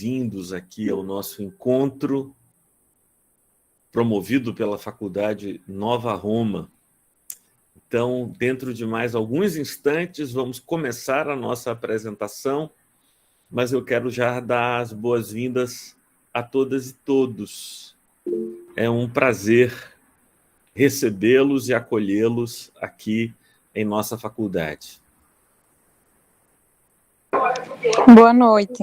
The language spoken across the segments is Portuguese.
Bem-vindos aqui ao nosso encontro promovido pela Faculdade Nova Roma. Então, dentro de mais alguns instantes, vamos começar a nossa apresentação, mas eu quero já dar as boas-vindas a todas e todos. É um prazer recebê-los e acolhê-los aqui em nossa faculdade. Boa noite.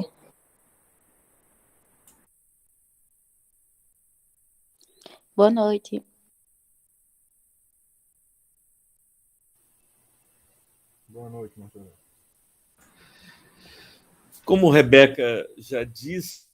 Boa noite. Boa noite, Marcelo. Como Rebeca já disse,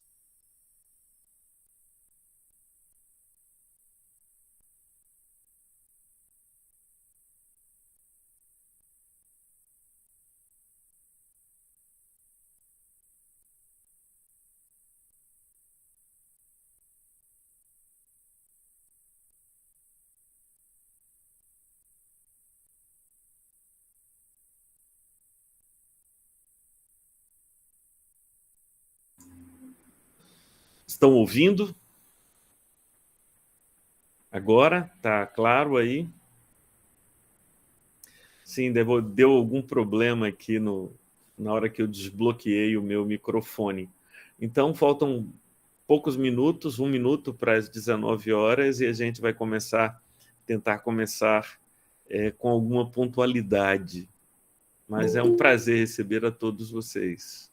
estão ouvindo? Agora? Tá claro aí? Sim, deu algum problema aqui na hora que eu desbloqueei o meu microfone. Então, faltam poucos minutos, 1 minuto para as 19 horas, e a gente vai tentar começar com alguma pontualidade. Mas é um prazer receber a todos vocês.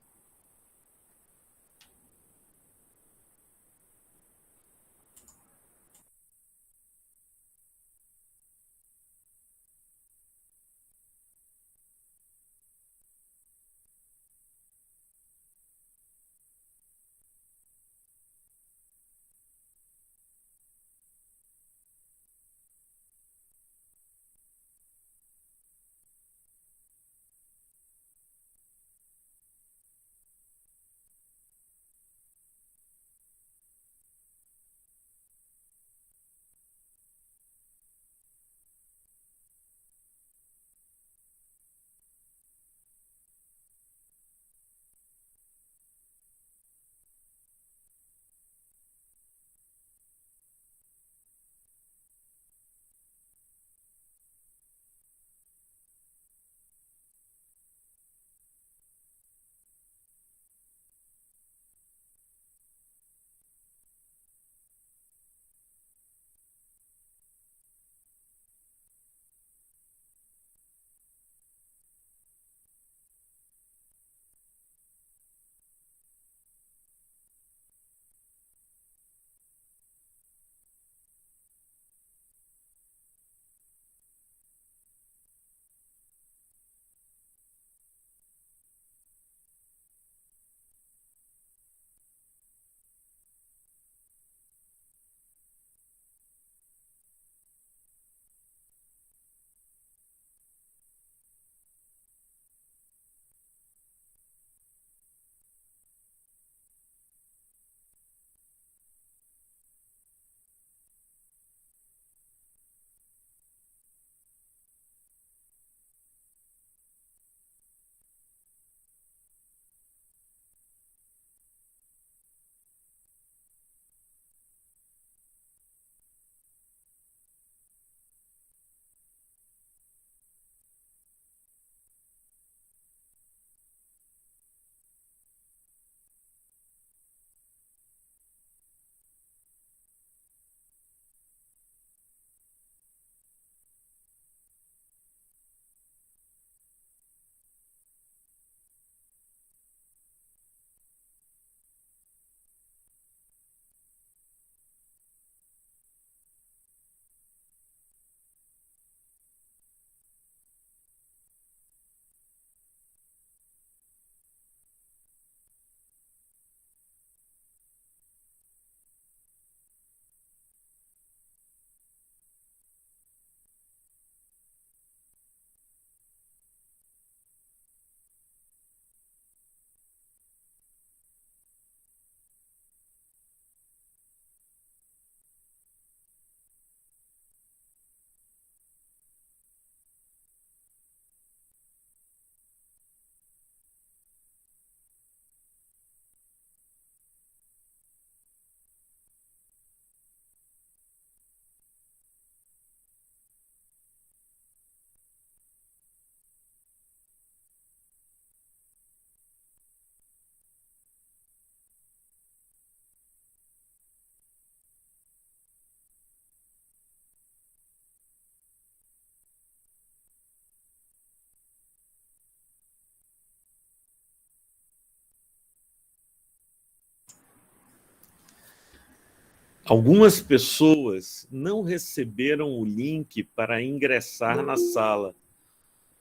Algumas pessoas não receberam o link para ingressar na sala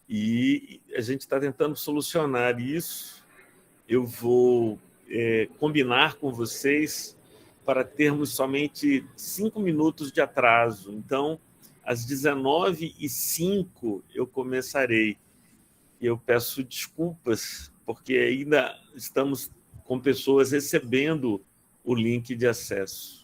e a gente está tentando solucionar isso. Eu vou combinar com vocês para termos somente 5 minutos de atraso. Então, às 19h05 eu começarei. E eu peço desculpas, porque ainda estamos com pessoas recebendo o link de acesso.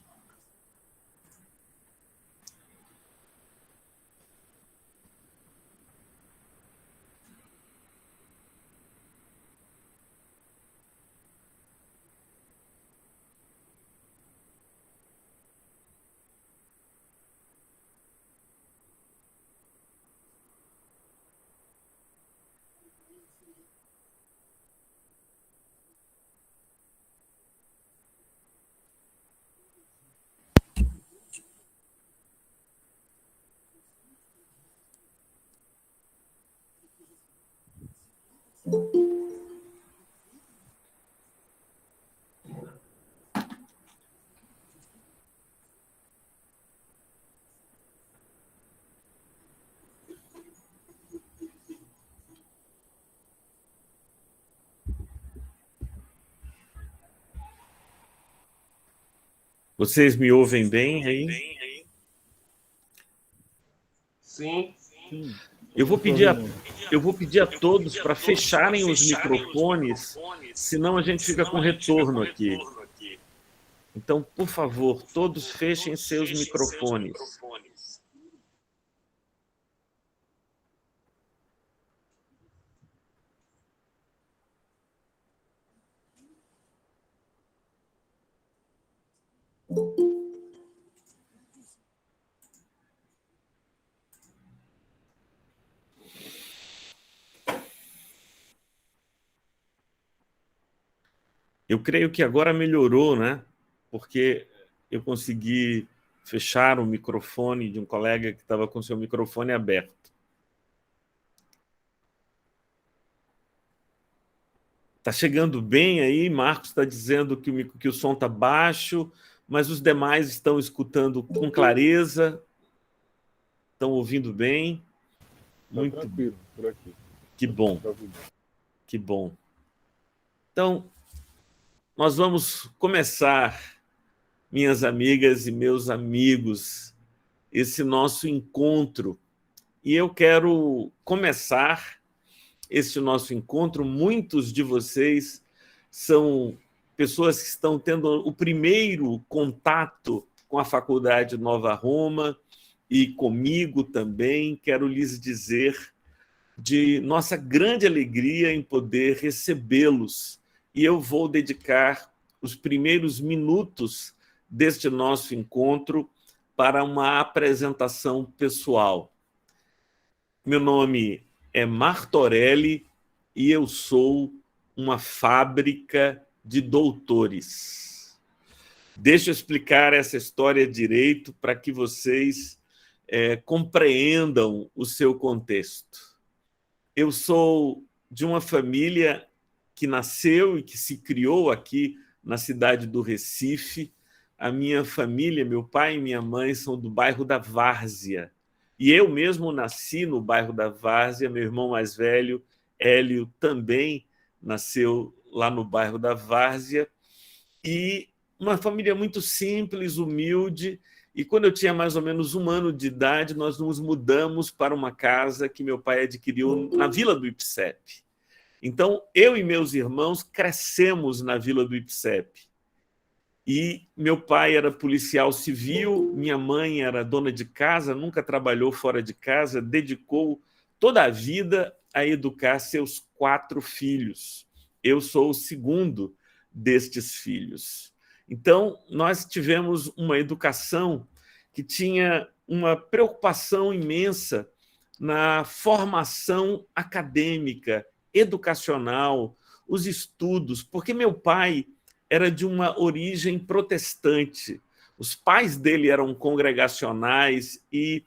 Vocês me ouvem bem aí? Sim. Eu vou pedir a todos para fecharem os microfones, senão a gente fica com retorno aqui. Então, por favor, todos fechem seus microfones. Eu creio que agora melhorou, né? Porque eu consegui fechar o microfone de um colega que estava com seu microfone aberto. Está chegando bem aí, Marcos está dizendo que o som está baixo, mas os demais estão escutando com clareza, estão ouvindo bem. Muito tranquilo por aqui. Que bom, que bom. Então, nós vamos começar, minhas amigas e meus amigos, esse nosso encontro. E eu quero começar esse nosso encontro. Muitos de vocês são pessoas que estão tendo o primeiro contato com a Faculdade Nova Roma e comigo também. Quero lhes dizer de nossa grande alegria em poder recebê-los. E eu vou dedicar os primeiros minutos deste nosso encontro para uma apresentação pessoal. Meu nome é Martorelli e eu sou uma fábrica de doutores. Deixa eu explicar essa história direito para que vocês compreendam o seu contexto. Eu sou de uma família que nasceu e que se criou aqui na cidade do Recife. A minha família, meu pai e minha mãe, são do bairro da Várzea. E eu mesmo nasci no bairro da Várzea, meu irmão mais velho, Hélio, também nasceu lá no bairro da Várzea. E uma família muito simples, humilde. E quando eu tinha mais ou menos 1 ano de idade, nós nos mudamos para uma casa que meu pai adquiriu na Vila do Ipsepe. Então, eu e meus irmãos crescemos na Vila do Ipsepe. E meu pai era policial civil, minha mãe era dona de casa, nunca trabalhou fora de casa, dedicou toda a vida a educar seus 4 filhos. Eu sou o segundo destes filhos. Então, nós tivemos uma educação que tinha uma preocupação imensa na formação acadêmica, educacional, os estudos, porque meu pai era de uma origem protestante. Os pais dele eram congregacionais e,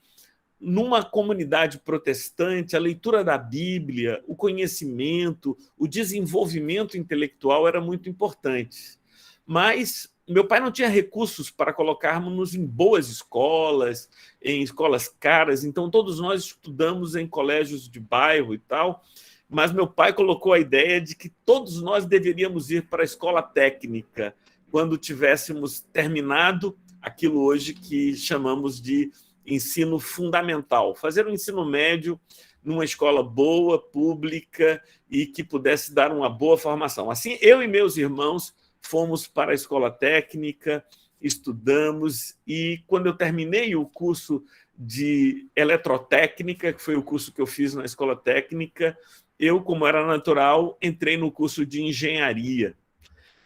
numa comunidade protestante, a leitura da Bíblia, o conhecimento, o desenvolvimento intelectual era muito importante. Mas meu pai não tinha recursos para colocarmos em boas escolas, em escolas caras, então todos nós estudamos em colégios de bairro e tal, mas meu pai colocou a ideia de que todos nós deveríamos ir para a escola técnica quando tivéssemos terminado aquilo hoje que chamamos de ensino fundamental, fazer um ensino médio numa escola boa, pública e que pudesse dar uma boa formação. Assim, eu e meus irmãos fomos para a escola técnica, estudamos, e quando eu terminei o curso de eletrotécnica, que foi o curso que eu fiz na escola técnica, eu, como era natural, entrei no curso de engenharia.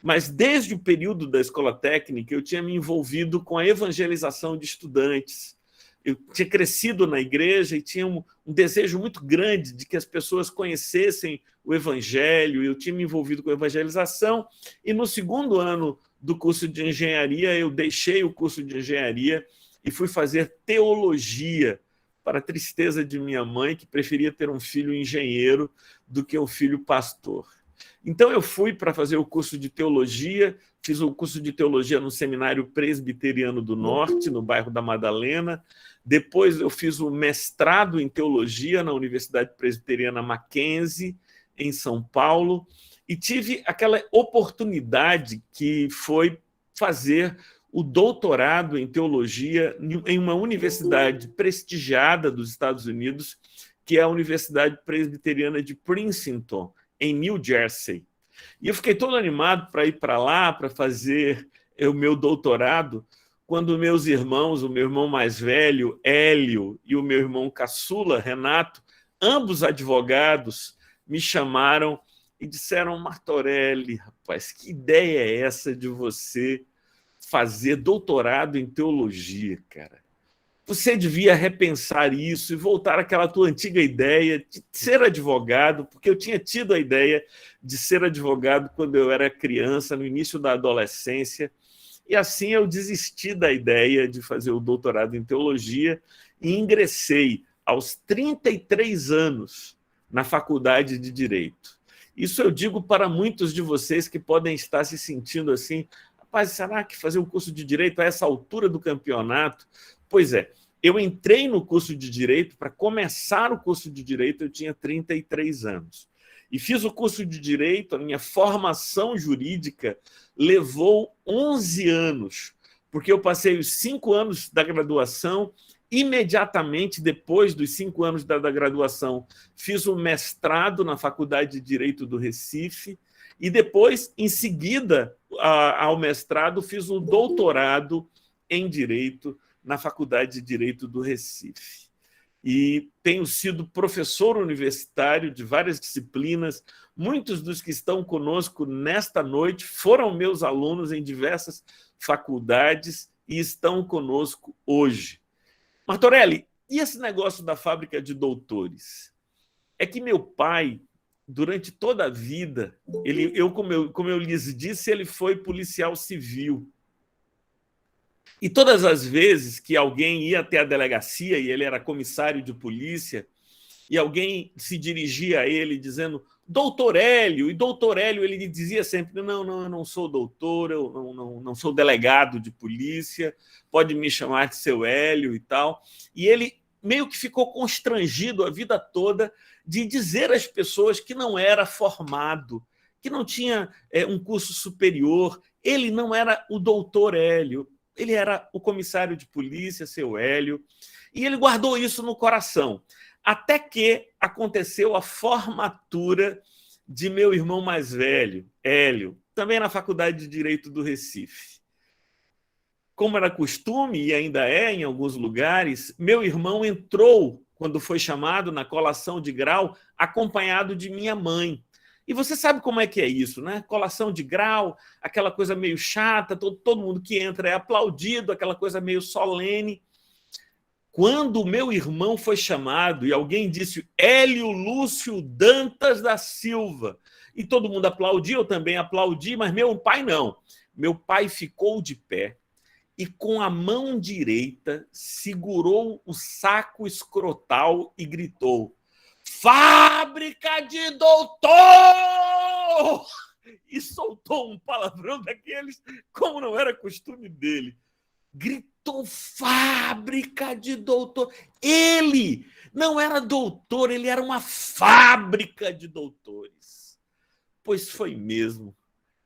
Mas desde o período da escola técnica eu tinha me envolvido com a evangelização de estudantes. Eu tinha crescido na igreja e tinha um desejo muito grande de que as pessoas conhecessem o evangelho. Eu tinha me envolvido com a evangelização e no segundo ano do curso de engenharia eu deixei o curso de engenharia e fui fazer teologia, para a tristeza de minha mãe, que preferia ter um filho engenheiro do que um filho pastor. Então eu fui para fazer o curso de teologia, fiz o curso de teologia no Seminário Presbiteriano do Norte, no bairro da Madalena. Depois eu fiz o mestrado em teologia na Universidade Presbiteriana Mackenzie, em São Paulo, e tive aquela oportunidade que foi fazer o doutorado em teologia em uma universidade prestigiada dos Estados Unidos, que é a Universidade Presbiteriana de Princeton, em New Jersey. E eu fiquei todo animado para ir para lá, para fazer o meu doutorado, quando meus irmãos, o meu irmão mais velho, Hélio, e o meu irmão caçula, Renato, ambos advogados, me chamaram e disseram: Martorelli, rapaz, que ideia é essa de você fazer doutorado em teologia, cara? Você devia repensar isso e voltar àquela tua antiga ideia de ser advogado, porque eu tinha tido a ideia de ser advogado quando eu era criança, no início da adolescência, e assim eu desisti da ideia de fazer o doutorado em teologia e ingressei aos 33 anos na Faculdade de Direito. Isso eu digo para muitos de vocês que podem estar se sentindo assim: rapaz, será que fazer o curso de Direito a essa altura do campeonato? Pois é, eu entrei no curso de Direito, para começar o curso de Direito eu tinha 33 anos. E fiz o curso de Direito, a minha formação jurídica levou 11 anos, porque eu passei os 5 anos da graduação, imediatamente depois dos 5 anos da graduação, fiz o mestrado na Faculdade de Direito do Recife, e depois, em seguida ao mestrado, fiz o doutorado em Direito na Faculdade de Direito do Recife. E tenho sido professor universitário de várias disciplinas. Muitos dos que estão conosco nesta noite foram meus alunos em diversas faculdades e estão conosco hoje. Martorelli, e esse negócio da fábrica de doutores? É que meu pai, durante toda a vida, como eu lhes disse, ele foi policial civil. E todas as vezes que alguém ia até a delegacia, e ele era comissário de polícia, e alguém se dirigia a ele dizendo: doutor Hélio, e doutor Hélio ele dizia sempre: não, eu não sou doutor, eu não sou delegado de polícia, pode me chamar de seu Hélio e tal. E ele meio que ficou constrangido a vida toda de dizer às pessoas que não era formado, que não tinha um curso superior, ele não era o doutor Hélio, ele era o comissário de polícia, seu Hélio, e ele guardou isso no coração, até que aconteceu a formatura de meu irmão mais velho, Hélio, também na Faculdade de Direito do Recife. Como era costume, e ainda é em alguns lugares, meu irmão entrou, quando foi chamado, na colação de grau, acompanhado de minha mãe. E você sabe como é que é isso, né? Colação de grau, aquela coisa meio chata, todo mundo que entra é aplaudido, aquela coisa meio solene. Quando o meu irmão foi chamado e alguém disse Hélio Lúcio Dantas da Silva, e todo mundo aplaudiu, eu também aplaudi, mas meu pai não. Meu pai ficou de pé e com a mão direita segurou o saco escrotal e gritou: Fábrica de doutor! e soltou um palavrão daqueles, como não era costume dele. Gritou: fábrica de doutor. Ele não era doutor, ele era uma fábrica de doutores. Pois foi mesmo.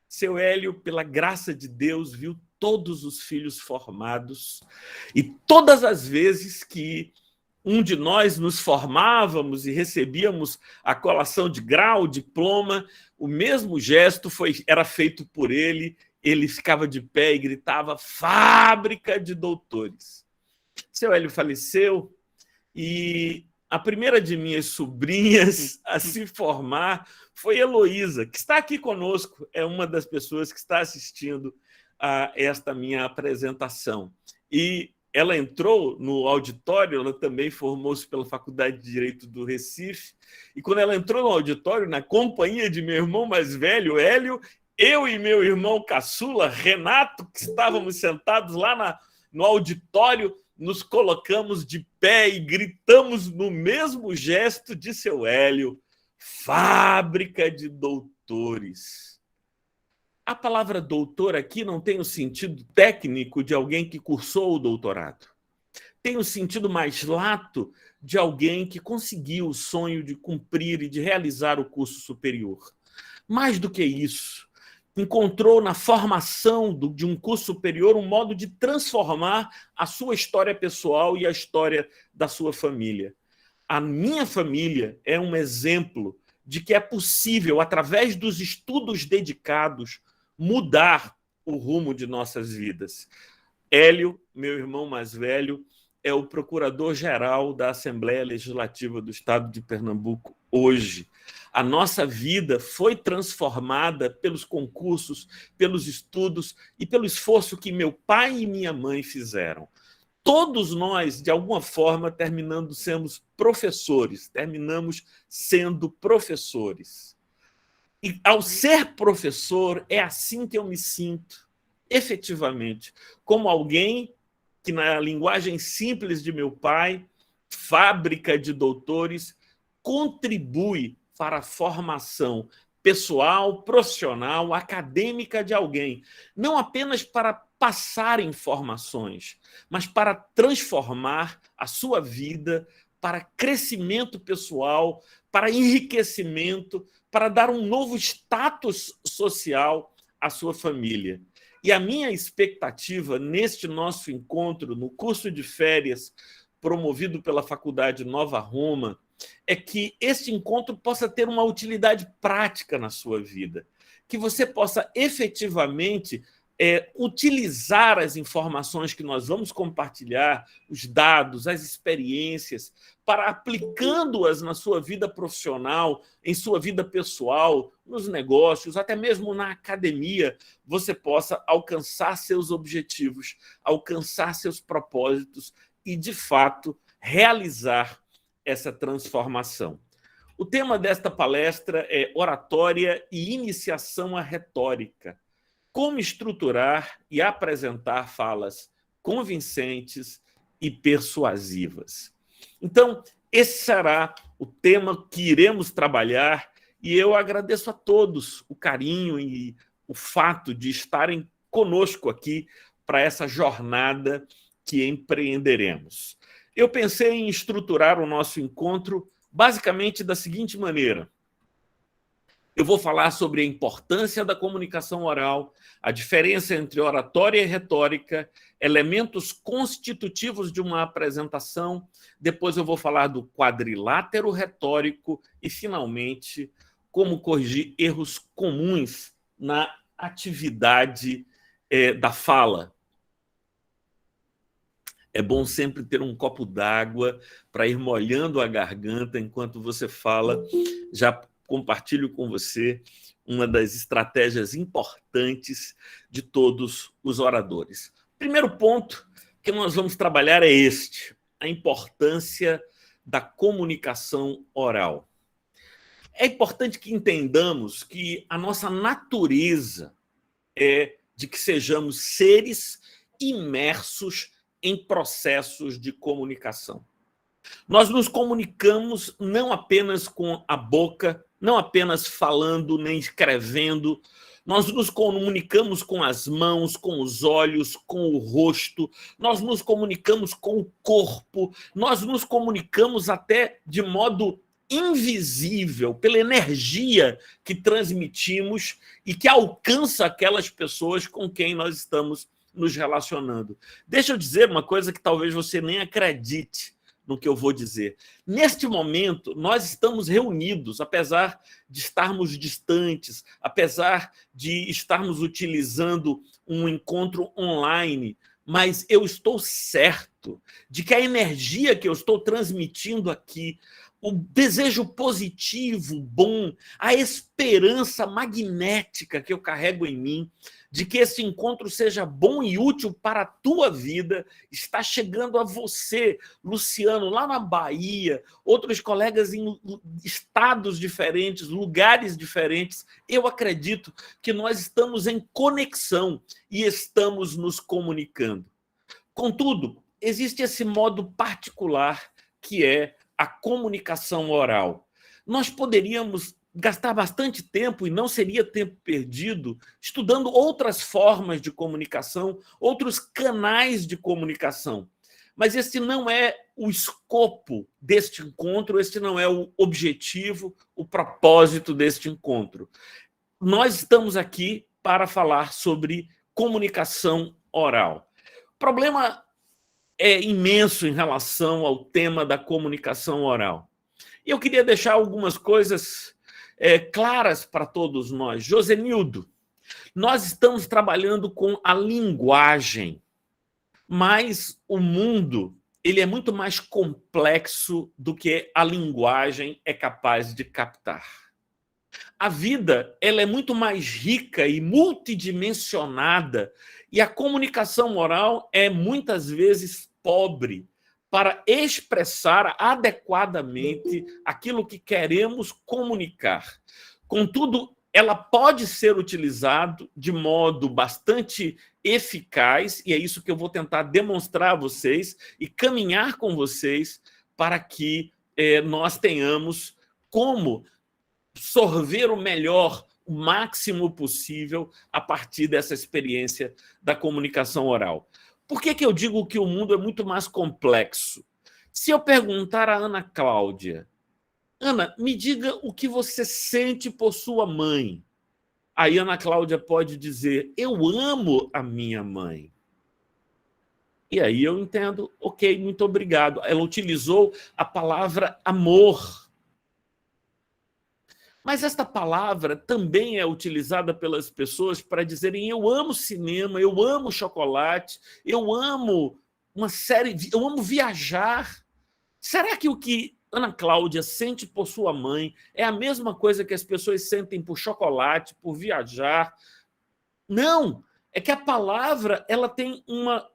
Seu Hélio, pela graça de Deus, viu todos os filhos formados, e todas as vezes que um de nós nos formávamos e recebíamos a colação de grau, diploma, o mesmo gesto era feito por ele. Ele ficava de pé e gritava: fábrica de doutores. Seu Hélio faleceu e a primeira de minhas sobrinhas a se formar foi Heloísa, que está aqui conosco, é uma das pessoas que está assistindo a esta minha apresentação. E ela entrou no auditório, ela também formou-se pela Faculdade de Direito do Recife, e quando ela entrou no auditório, na companhia de meu irmão mais velho, Hélio, eu e meu irmão caçula, Renato, que estávamos sentados lá no auditório, nos colocamos de pé e gritamos no mesmo gesto de seu Hélio: fábrica de doutores. A palavra doutor aqui não tem o sentido técnico de alguém que cursou o doutorado. Tem o sentido mais lato de alguém que conseguiu o sonho de cumprir e de realizar o curso superior. Mais do que isso, encontrou na formação de um curso superior um modo de transformar a sua história pessoal e a história da sua família. A minha família é um exemplo de que é possível, através dos estudos dedicados, mudar o rumo de nossas vidas. Hélio, meu irmão mais velho, é o procurador-geral da Assembleia Legislativa do Estado de Pernambuco hoje. A nossa vida foi transformada pelos concursos, pelos estudos e pelo esforço que meu pai e minha mãe fizeram. Todos nós, de alguma forma, terminamos sendo professores. E, ao ser professor, é assim que eu me sinto, efetivamente, como alguém que, na linguagem simples de meu pai, fábrica de doutores, contribui para a formação pessoal, profissional, acadêmica de alguém, não apenas para passar informações, mas para transformar a sua vida para crescimento pessoal, para enriquecimento, para dar um novo status social à sua família. E a minha expectativa neste nosso encontro, no curso de férias promovido pela Faculdade Nova Roma, é que este encontro possa ter uma utilidade prática na sua vida, que você possa efetivamente utilizar as informações que nós vamos compartilhar, os dados, as experiências, para aplicando-as na sua vida profissional, em sua vida pessoal, nos negócios, até mesmo na academia, você possa alcançar seus objetivos, alcançar seus propósitos e, de fato, realizar essa transformação. O tema desta palestra é oratória e iniciação à retórica. Como estruturar e apresentar falas convincentes e persuasivas. Então, esse será o tema que iremos trabalhar, e eu agradeço a todos o carinho e o fato de estarem conosco aqui para essa jornada que empreenderemos. Eu pensei em estruturar o nosso encontro basicamente da seguinte maneira: eu vou falar sobre a importância da comunicação oral, a diferença entre oratória e retórica, elementos constitutivos de uma apresentação. Depois eu vou falar do quadrilátero retórico e, finalmente, como corrigir erros comuns na atividade da fala. É bom sempre ter um copo d'água para ir molhando a garganta enquanto você fala. Já compartilho com você uma das estratégias importantes de todos os oradores. Primeiro ponto que nós vamos trabalhar é este: a importância da comunicação oral. É importante que entendamos que a nossa natureza é de que sejamos seres imersos em processos de comunicação. Nós nos comunicamos não apenas com a boca não apenas falando nem escrevendo. Nós nos comunicamos com as mãos, com os olhos, com o rosto, nós nos comunicamos com o corpo, nós nos comunicamos até de modo invisível, pela energia que transmitimos e que alcança aquelas pessoas com quem nós estamos nos relacionando. Deixa eu dizer uma coisa que talvez você nem acredite no que eu vou dizer. Neste momento, nós estamos reunidos, apesar de estarmos distantes, apesar de estarmos utilizando um encontro online, mas eu estou certo de que a energia que eu estou transmitindo aqui, o desejo positivo, bom, a esperança magnética que eu carrego em mim, de que esse encontro seja bom e útil para a tua vida, está chegando a você, Luciano, lá na Bahia, outros colegas em estados diferentes, lugares diferentes. Eu acredito que nós estamos em conexão e estamos nos comunicando. Contudo, existe esse modo particular que é a comunicação oral. Nós poderíamos gastar bastante tempo, e não seria tempo perdido, estudando outras formas de comunicação, outros canais de comunicação. Mas esse não é o escopo deste encontro, este não é o objetivo, o propósito deste encontro. Nós estamos aqui para falar sobre comunicação oral. O problema é imenso em relação ao tema da comunicação oral. E eu queria deixar algumas coisas claras para todos nós. Josenildo, nós estamos trabalhando com a linguagem, mas o mundo ele é muito mais complexo do que a linguagem é capaz de captar. A vida ela é muito mais rica e multidimensionada, e a comunicação oral é muitas vezes pobre para expressar adequadamente aquilo que queremos comunicar. Contudo, ela pode ser utilizada de modo bastante eficaz, e é isso que eu vou tentar demonstrar a vocês e caminhar com vocês para que nós tenhamos como sorver o melhor, o máximo possível a partir dessa experiência da comunicação oral. Por que eu digo que o mundo é muito mais complexo? Se eu perguntar a Ana Cláudia, Ana, me diga o que você sente por sua mãe. Aí Ana Cláudia pode dizer, eu amo a minha mãe. E aí eu entendo, ok, muito obrigado. Ela utilizou a palavra amor. Mas esta palavra também é utilizada pelas pessoas para dizerem eu amo cinema, eu amo chocolate, eu amo uma série, eu amo viajar. Será que o que Ana Cláudia sente por sua mãe é a mesma coisa que as pessoas sentem por chocolate, por viajar? Não! É que a palavra ela tem uma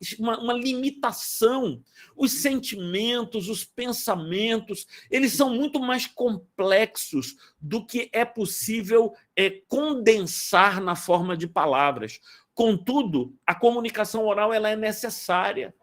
limitação. Os sentimentos, os pensamentos, eles são muito mais complexos do que é possível condensar na forma de palavras. Contudo, a comunicação oral ela é necessária.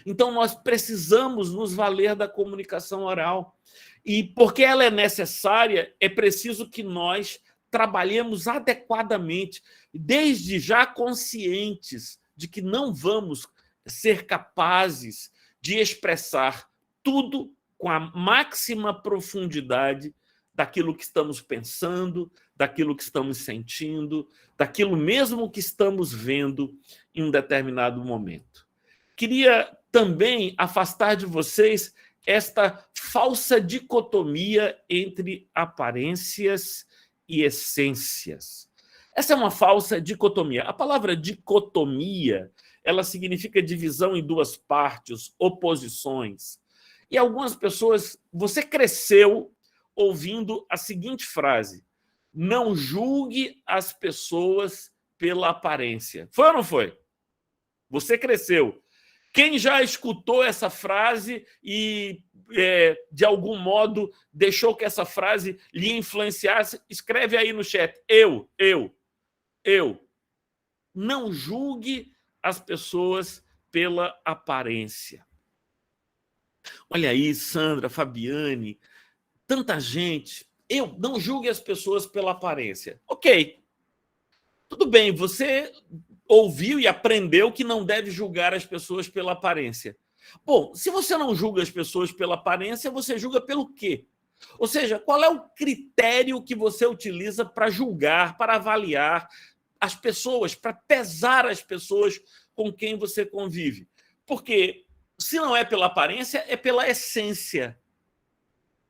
Então, nós precisamos nos valer da comunicação oral. E porque ela é necessária, é preciso que nós trabalhemos adequadamente, desde já conscientes de que não vamos ser capazes de expressar tudo com a máxima profundidade daquilo que estamos pensando, daquilo que estamos sentindo, daquilo mesmo que estamos vendo em um determinado momento. Queria também afastar de vocês esta falsa dicotomia entre aparências e essências. Essa é uma falsa dicotomia. A palavra dicotomia, ela significa divisão em duas partes, oposições. E algumas pessoas, você cresceu ouvindo a seguinte frase: não julgue as pessoas pela aparência. Foi ou não foi? Você cresceu. Quem já escutou essa frase e, de algum modo, deixou que essa frase lhe influenciasse, escreve aí no chat. Eu. Não julgue as pessoas pela aparência. Olha aí, Sandra, Fabiane, tanta gente não julgue as pessoas pela aparência. Ok, tudo bem, você ouviu e aprendeu que não deve julgar as pessoas pela aparência. Bom, se você não julga as pessoas pela aparência, você julga pelo quê? Ou seja, qual é o critério que você utiliza para julgar, para avaliar as pessoas, para pesar as pessoas com quem você convive? Porque se não é pela aparência, é pela essência.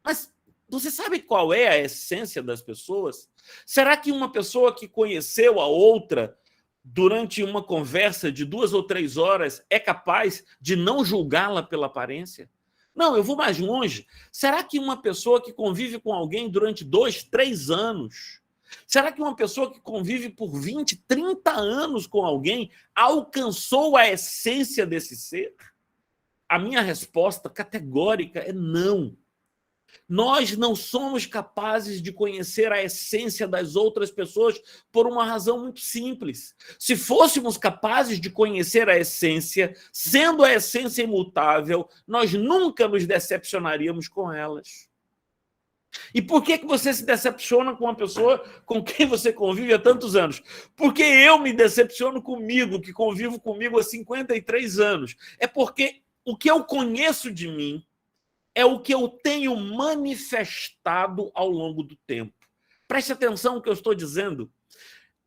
Mas você sabe qual é a essência das pessoas? Será que uma pessoa que conheceu a outra durante uma conversa de 2 ou 3 horas é capaz de não julgá-la pela aparência? Não, eu vou mais longe. Será que uma pessoa que convive com alguém durante 2, 3 anos, será que uma pessoa que convive por 20, 30 anos com alguém alcançou a essência desse ser? A minha resposta categórica é não. Nós não somos capazes de conhecer a essência das outras pessoas por uma razão muito simples. Se fôssemos capazes de conhecer a essência, sendo a essência imutável, nós nunca nos decepcionaríamos com elas. E por que você se decepciona com uma pessoa com quem você convive há tantos anos? Porque eu me decepciono comigo, que convivo comigo há 53 anos. É porque o que eu conheço de mim é o que eu tenho manifestado ao longo do tempo. Preste atenção no que eu estou dizendo.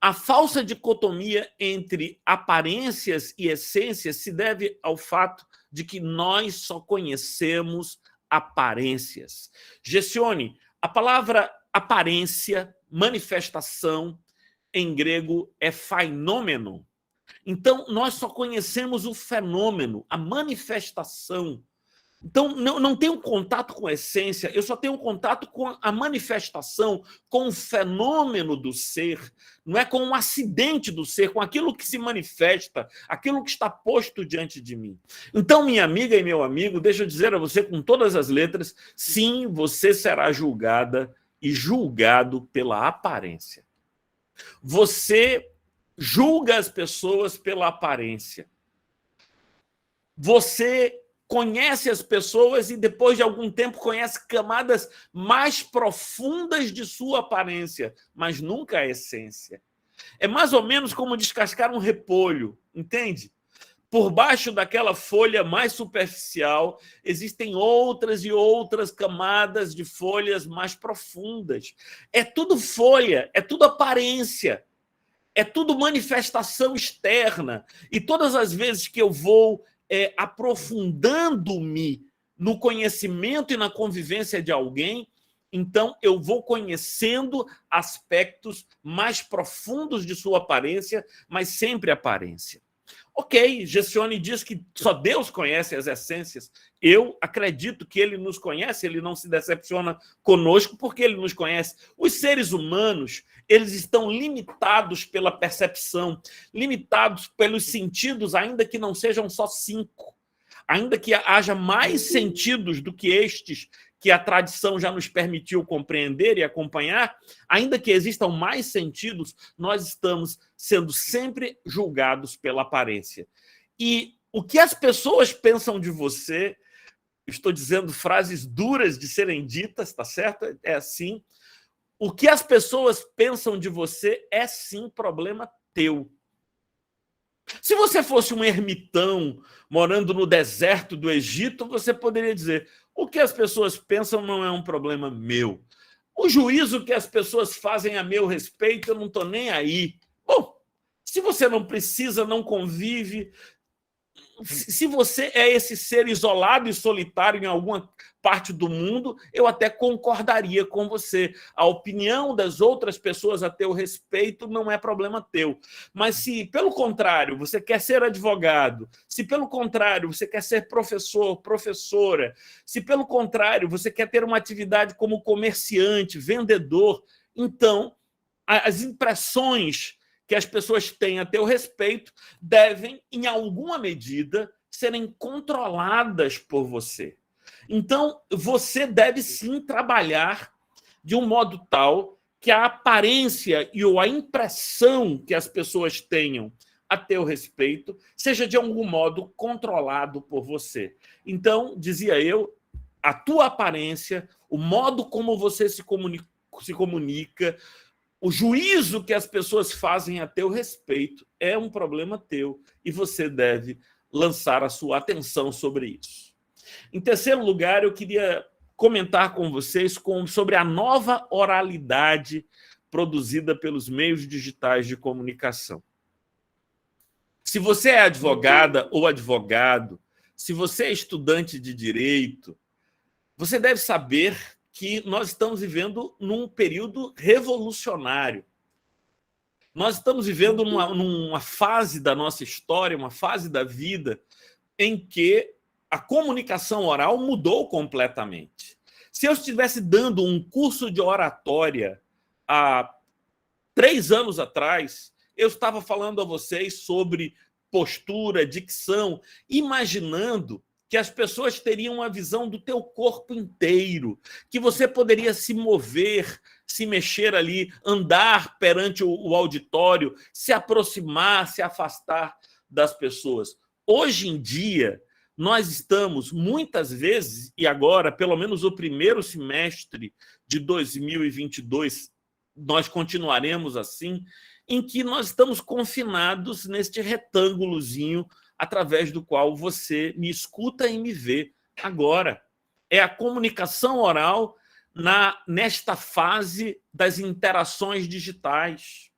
A falsa dicotomia entre aparências e essências se deve ao fato de que nós só conhecemos aparências. Gessione, a palavra aparência, manifestação, em grego é phainomeno. Então, nós só conhecemos o fenômeno, a manifestação. Então, não tenho contato com a essência, eu só tenho contato com a manifestação, com o fenômeno do ser, não é com o acidente do ser, com aquilo que se manifesta, aquilo que está posto diante de mim. Então, minha amiga e meu amigo, deixa eu dizer a você com todas as letras, sim, você será julgada e julgado pela aparência. Você julga as pessoas pela aparência. Você conhece as pessoas e depois de algum tempo conhece camadas mais profundas de sua aparência, mas nunca a essência. É mais ou menos como descascar um repolho, entende? Por baixo daquela folha mais superficial existem outras e outras camadas de folhas mais profundas. É tudo folha, é tudo aparência, é tudo manifestação externa. E todas as vezes que eu vou aprofundando-me no conhecimento e na convivência de alguém, então eu vou conhecendo aspectos mais profundos de sua aparência, mas sempre aparência. Ok, Gessione diz que só Deus conhece as essências. Eu acredito que ele nos conhece, ele não se decepciona conosco porque ele nos conhece. Os seres humanos, eles estão limitados pela percepção, limitados pelos sentidos, ainda que não sejam só 5. Ainda que haja mais sentidos do que estes que a tradição já nos permitiu compreender e acompanhar, ainda que existam mais sentidos, nós estamos sendo sempre julgados pela aparência. E o que as pessoas pensam de você, estou dizendo frases duras de serem ditas, tá certo? É assim. O que as pessoas pensam de você é sim problema teu. Se você fosse um ermitão morando no deserto do Egito, você poderia dizer: o que as pessoas pensam não é um problema meu. O juízo que as pessoas fazem a meu respeito, eu não estou nem aí. Bom, se você não precisa, não convive, se você é esse ser isolado e solitário em alguma parte do mundo, eu até concordaria com você. A opinião das outras pessoas a teu respeito não é problema teu. Mas se, pelo contrário, você quer ser advogado, se, pelo contrário, você quer ser professor, professora, se, pelo contrário, você quer ter uma atividade como comerciante, vendedor, então, as impressões que as pessoas têm a teu respeito devem, em alguma medida, serem controladas por você. Então, você deve sim trabalhar de um modo tal que a aparência e a impressão que as pessoas tenham a teu respeito seja de algum modo controlado por você. Então, dizia eu, a tua aparência, o modo como você se se comunica, o juízo que as pessoas fazem a teu respeito é um problema teu e você deve lançar a sua atenção sobre isso. Em terceiro lugar, eu queria comentar com vocês sobre a nova oralidade produzida pelos meios digitais de comunicação. Se você é advogada ou advogado, se você é estudante de direito, você deve saber que nós estamos vivendo num período revolucionário. Nós estamos vivendo numa fase da nossa história, uma fase da vida, em que a comunicação oral mudou completamente. Se eu estivesse dando um curso de oratória há 3 anos atrás, eu estava falando a vocês sobre postura, dicção, imaginando que as pessoas teriam uma visão do teu corpo inteiro, que você poderia se mover, se mexer ali, andar perante o auditório, se aproximar, se afastar das pessoas. Hoje em dia, nós estamos, muitas vezes, e agora, pelo menos o primeiro semestre de 2022, nós continuaremos assim, em que nós estamos confinados neste retângulozinho através do qual você me escuta e me vê agora. É a comunicação oral nesta fase das interações digitais.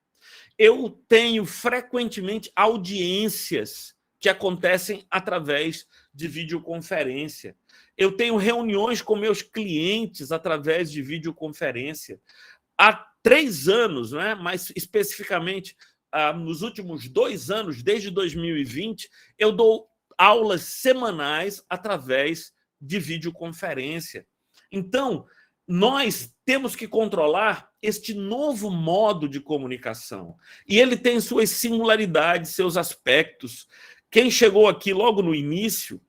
Eu tenho frequentemente audiências que acontecem através de videoconferência. Eu tenho reuniões com meus clientes através de videoconferência. Há 3 anos, né, mais especificamente, nos últimos 2 anos, desde 2020, eu dou aulas semanais através de videoconferência. Então, nós temos que controlar este novo modo de comunicação. E ele tem suas singularidades, seus aspectos. Quem chegou aqui logo no início,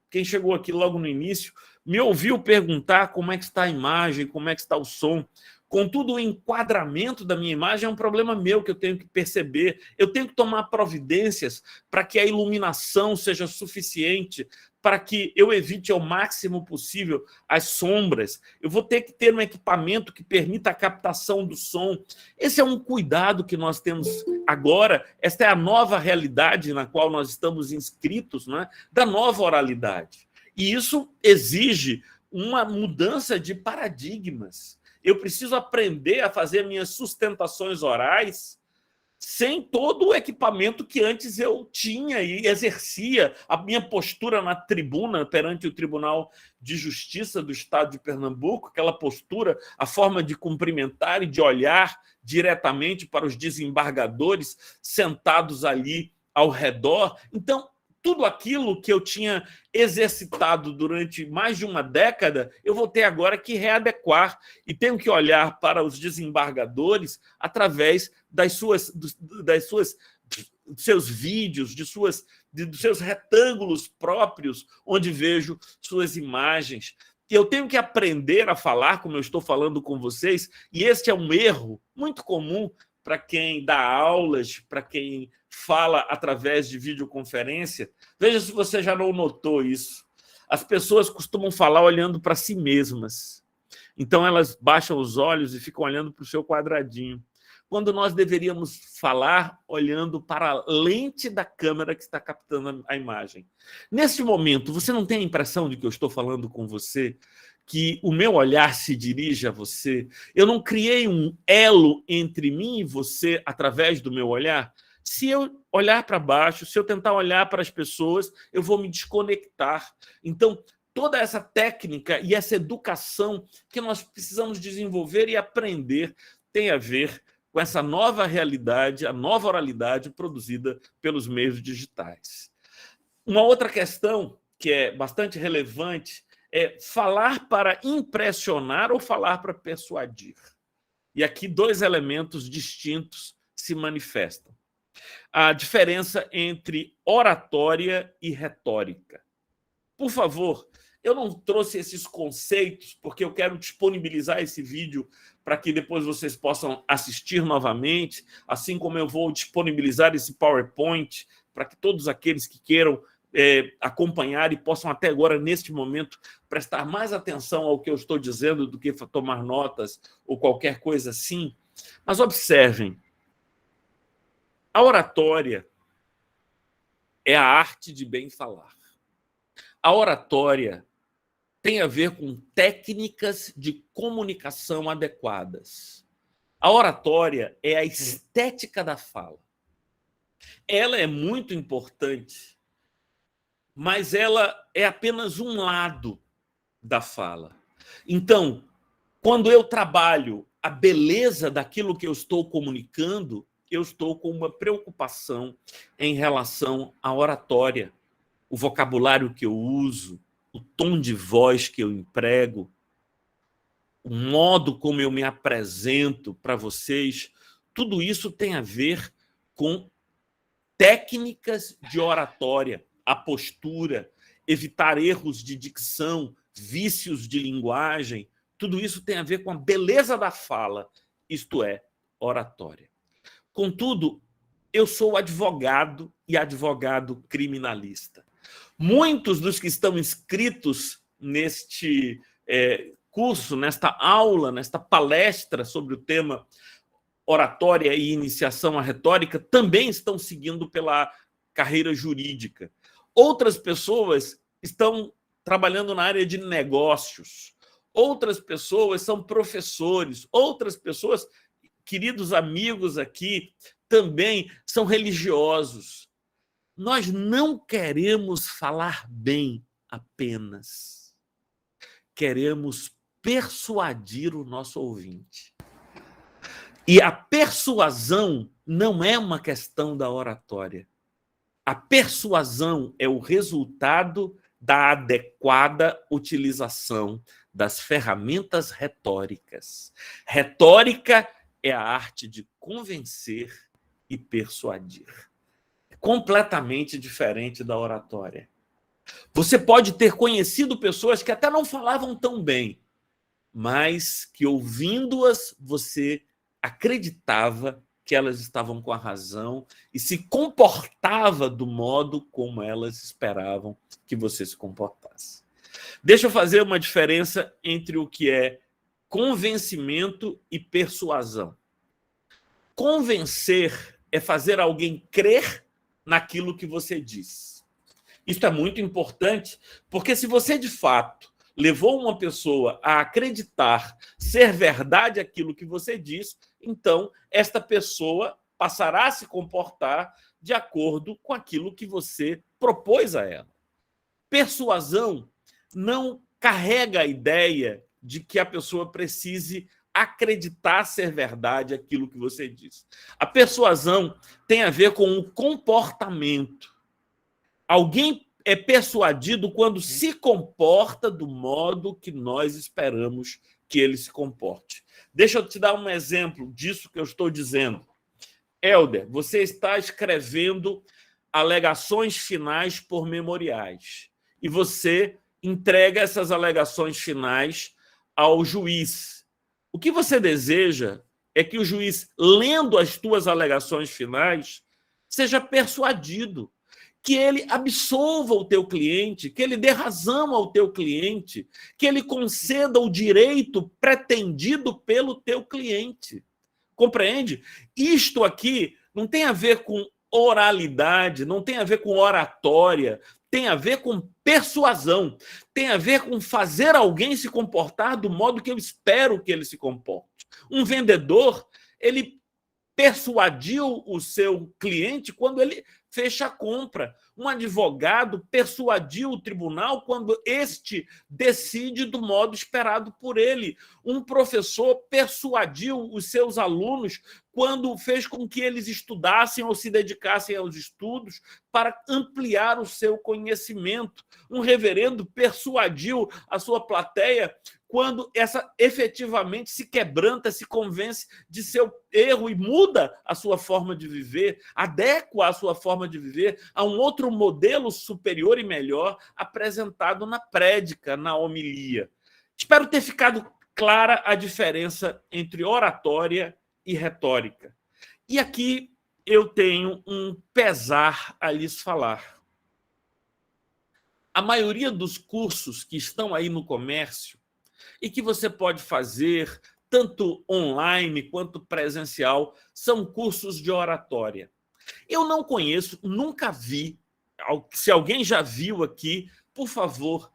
me ouviu perguntar como é que está a imagem, como é que está o som. Contudo, o enquadramento da minha imagem é um problema meu que eu tenho que perceber. Eu tenho que tomar providências para que a iluminação seja suficiente, para que eu evite ao máximo possível as sombras. Eu vou ter que ter um equipamento que permita a captação do som. Esse é um cuidado que nós temos agora. Esta é a nova realidade na qual nós estamos inscritos, né? Da nova oralidade. E isso exige uma mudança de paradigmas. Eu preciso aprender a fazer minhas sustentações orais sem todo o equipamento que antes eu tinha e exercia a minha postura na tribuna perante o Tribunal de Justiça do Estado de Pernambuco, aquela postura, a forma de cumprimentar e de olhar diretamente para os desembargadores sentados ali ao redor. Então, tudo aquilo que eu tinha exercitado durante mais de uma década, eu vou ter agora que readequar e tenho que olhar para os desembargadores através dos seus vídeos, dos seus retângulos próprios, onde vejo suas imagens. E eu tenho que aprender a falar como eu estou falando com vocês, e este é um erro muito comum para quem dá aulas, para quem fala através de videoconferência. Veja se você já não notou isso. As pessoas costumam falar olhando para si mesmas. Então, elas baixam os olhos e ficam olhando para o seu quadradinho, quando nós deveríamos falar olhando para a lente da câmera que está captando a imagem. Nesse momento, você não tem a impressão de que eu estou falando com você, que o meu olhar se dirige a você? Eu não criei um elo entre mim e você através do meu olhar? Se eu olhar para baixo, se eu tentar olhar para as pessoas, eu vou me desconectar. Então, toda essa técnica e essa educação que nós precisamos desenvolver e aprender tem a ver com essa nova realidade, a nova oralidade produzida pelos meios digitais. Uma outra questão que é bastante relevante é falar para impressionar ou falar para persuadir. E aqui 2 elementos distintos se manifestam. A diferença entre oratória e retórica. Por favor, eu não trouxe esses conceitos porque eu quero disponibilizar esse vídeo para que depois vocês possam assistir novamente, assim como eu vou disponibilizar esse PowerPoint para que todos aqueles que queiram acompanhar e possam até agora, neste momento, prestar mais atenção ao que eu estou dizendo do que tomar notas ou qualquer coisa assim. Mas observem, a oratória é a arte de bem falar. A oratória tem a ver com técnicas de comunicação adequadas. A oratória é a estética da fala. Ela é muito importante, mas ela é apenas um lado da fala. Então, quando eu trabalho a beleza daquilo que eu estou comunicando, eu estou com uma preocupação em relação à oratória, o vocabulário que eu uso, o tom de voz que eu emprego, o modo como eu me apresento para vocês, tudo isso tem a ver com técnicas de oratória, a postura, evitar erros de dicção, vícios de linguagem, tudo isso tem a ver com a beleza da fala, isto é, oratória. Contudo, eu sou advogado e advogado criminalista. Muitos dos que estão inscritos neste curso, nesta aula, nesta palestra sobre o tema oratória e iniciação à retórica, também estão seguindo pela carreira jurídica. Outras pessoas estão trabalhando na área de negócios. Outras pessoas são professores. Outras pessoas, queridos amigos aqui, também são religiosos. Nós não queremos falar bem apenas. Queremos persuadir o nosso ouvinte. E a persuasão não é uma questão da oratória. A persuasão é o resultado da adequada utilização das ferramentas retóricas. Retórica é a arte de convencer e persuadir. É completamente diferente da oratória. Você pode ter conhecido pessoas que até não falavam tão bem, mas que, ouvindo-as, você acreditava que elas estavam com a razão e se comportava do modo como elas esperavam que você se comportasse. Deixa eu fazer uma diferença entre o que é convencimento e persuasão. Convencer é fazer alguém crer naquilo que você diz. Isso é muito importante, porque se você, de fato, levou uma pessoa a acreditar ser verdade aquilo que você diz, então esta pessoa passará a se comportar de acordo com aquilo que você propôs a ela. Persuasão não carrega a ideia de que a pessoa precise acreditar ser verdade aquilo que você diz. A persuasão tem a ver com o comportamento. Alguém é persuadido quando se comporta do modo que nós esperamos que ele se comporte. Deixa eu te dar um exemplo disso que eu estou dizendo. Helder, você está escrevendo alegações finais por memoriais e você entrega essas alegações finais ao juiz. O que você deseja é que o juiz, lendo as tuas alegações finais, seja persuadido, que ele absolva o teu cliente, que ele dê razão ao teu cliente, que ele conceda o direito pretendido pelo teu cliente. Compreende? Isto aqui não tem a ver com oralidade, não tem a ver com oratória, tem a ver com persuasão, tem a ver com fazer alguém se comportar do modo que eu espero que ele se comporte. Um vendedor, ele persuadiu o seu cliente quando ele fecha a compra. Um advogado persuadiu o tribunal quando este decide do modo esperado por ele. Um professor persuadiu os seus alunos quando fez com que eles estudassem ou se dedicassem aos estudos para ampliar o seu conhecimento. Um reverendo persuadiu a sua plateia quando essa efetivamente se quebranta, se convence de seu erro e muda a sua forma de viver, adequa a sua forma de viver a um outro modelo superior e melhor apresentado na prédica, na homilia. Espero ter ficado clara a diferença entre oratória e retórica. E aqui eu tenho um pesar a lhes falar. a maioria dos cursos que estão aí no comércio e que você pode fazer tanto online quanto presencial são cursos de oratória. Eu não conheço, nunca vi. Se alguém já viu aqui, por favor,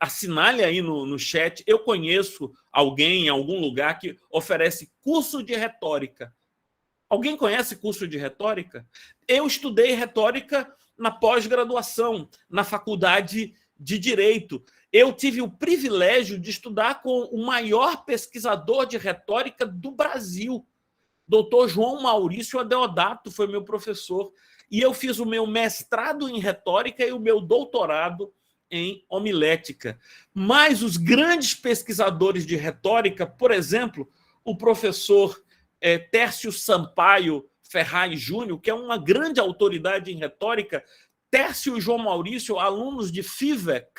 assinale aí no chat. Eu conheço alguém em algum lugar que oferece curso de retórica. Alguém conhece curso de retórica? Eu estudei retórica na pós-graduação, na faculdade de Direito. Eu tive o privilégio de estudar com o maior pesquisador de retórica do Brasil, Dr. João Maurício Adeodato, foi meu professor. E eu fiz o meu mestrado em retórica e o meu doutorado em homilética. Mas os grandes pesquisadores de retórica, por exemplo, o professor Tércio Sampaio Ferraz Júnior, que é uma grande autoridade em retórica, Tércio e João Maurício, alunos de Fivec,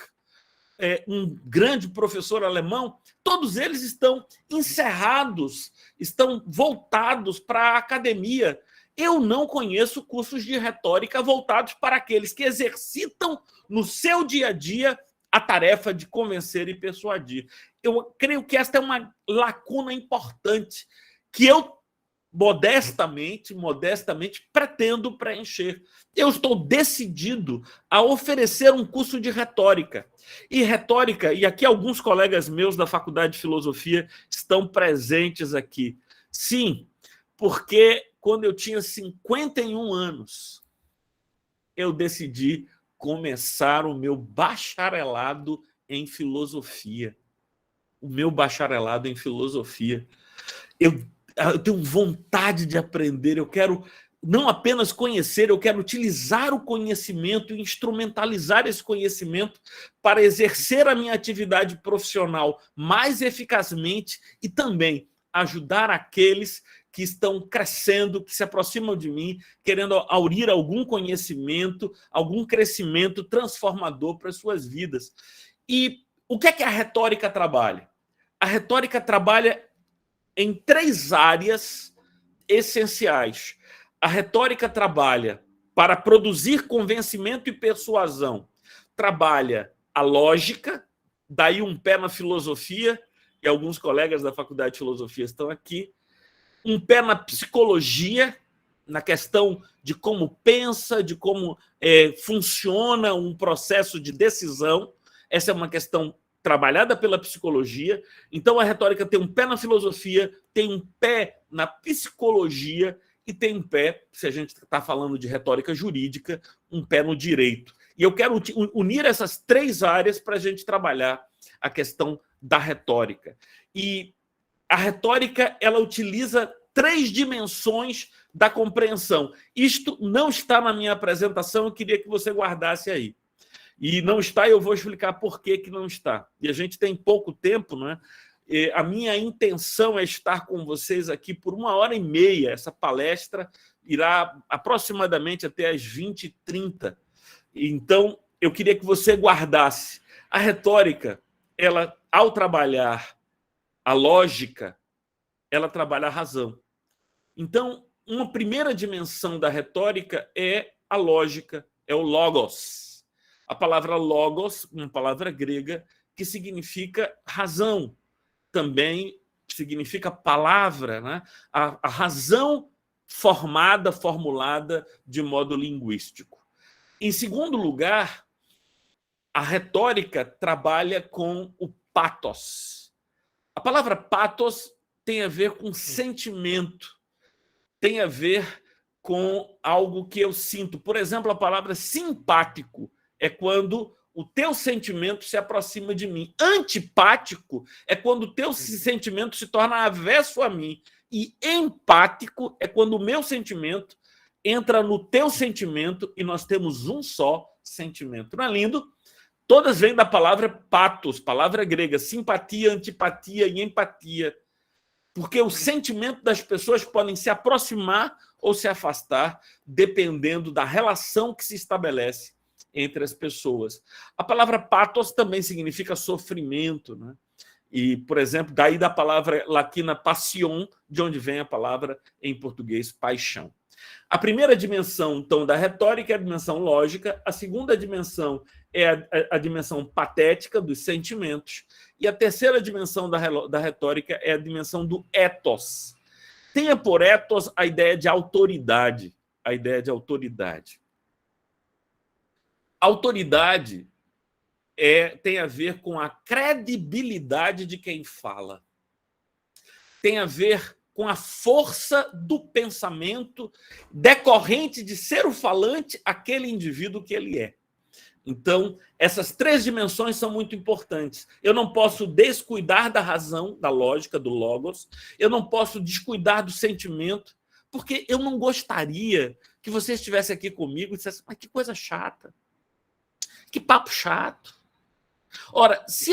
um grande professor alemão, todos eles estão encerrados, estão voltados para a academia. Eu não conheço cursos de retórica voltados para aqueles que exercitam no seu dia a dia a tarefa de convencer e persuadir. Eu creio que esta é uma lacuna importante que eu modestamente pretendo preencher. Eu estou decidido a oferecer um curso de retórica. E aqui alguns colegas meus da Faculdade de Filosofia estão presentes aqui. Sim, porque quando eu tinha 51 anos, eu decidi começar o meu bacharelado em filosofia. O meu bacharelado em filosofia. Eu tenho vontade de aprender, eu quero não apenas conhecer, eu quero utilizar o conhecimento e instrumentalizar esse conhecimento para exercer a minha atividade profissional mais eficazmente e também ajudar aqueles que estão crescendo, que se aproximam de mim, querendo aurir algum conhecimento, algum crescimento transformador para as suas vidas. E o que é que a retórica trabalha? A retórica trabalha em 3 áreas essenciais. A retórica trabalha para produzir convencimento e persuasão. Trabalha a lógica, daí um pé na filosofia, e alguns colegas da Faculdade de Filosofia estão aqui, um pé na psicologia, na questão de como pensa, de como funciona um processo de decisão. Essa é uma questão trabalhada pela psicologia. Então, a retórica tem um pé na filosofia, tem um pé na psicologia e tem um pé, se a gente está falando de retórica jurídica, um pé no direito. E eu quero unir essas 3 áreas para a gente trabalhar a questão da retórica. E a retórica, ela utiliza 3 dimensões da compreensão. Isto não está na minha apresentação, eu queria que você guardasse aí. E não está, eu vou explicar por que não está. E a gente tem pouco tempo, né? E a minha intenção é estar com vocês aqui por 1h30. Essa palestra irá aproximadamente até às 20h30. Então, eu queria que você guardasse. A retórica, ela, ao trabalhar a lógica, ela trabalha a razão. Então, uma primeira dimensão da retórica é a lógica, é o logos. A palavra logos, uma palavra grega, que significa razão, também significa palavra, né? A razão formulada de modo linguístico. Em segundo lugar, a retórica trabalha com o pathos. A palavra pathos tem a ver com sentimento, tem a ver com algo que eu sinto. Por exemplo, a palavra simpático é quando o teu sentimento se aproxima de mim. Antipático é quando o teu sentimento se torna avesso a mim. E empático é quando o meu sentimento entra no teu sentimento e nós temos um só sentimento. Não é lindo? Todas vêm da palavra pathos, palavra grega, simpatia, antipatia e empatia. Porque o sentimento das pessoas podem se aproximar ou se afastar, dependendo da relação que se estabelece entre as pessoas. A palavra pathos também significa sofrimento, né? E, por exemplo, daí da palavra latina passion, de onde vem a palavra em português paixão. A primeira dimensão, então, da retórica é a dimensão lógica, a segunda dimensão é a dimensão patética, dos sentimentos, e a terceira dimensão da retórica é a dimensão do ethos. Tenha por ethos a ideia de autoridade. A ideia de autoridade. Autoridade tem a ver com a credibilidade de quem fala. Tem a ver com a força do pensamento decorrente de ser o falante aquele indivíduo que ele é. Então, essas três dimensões são muito importantes. Eu não posso descuidar da razão, da lógica, do logos. Eu não posso descuidar do sentimento, porque eu não gostaria que você estivesse aqui comigo e dissesse, mas que coisa chata. Que papo chato. Ora, se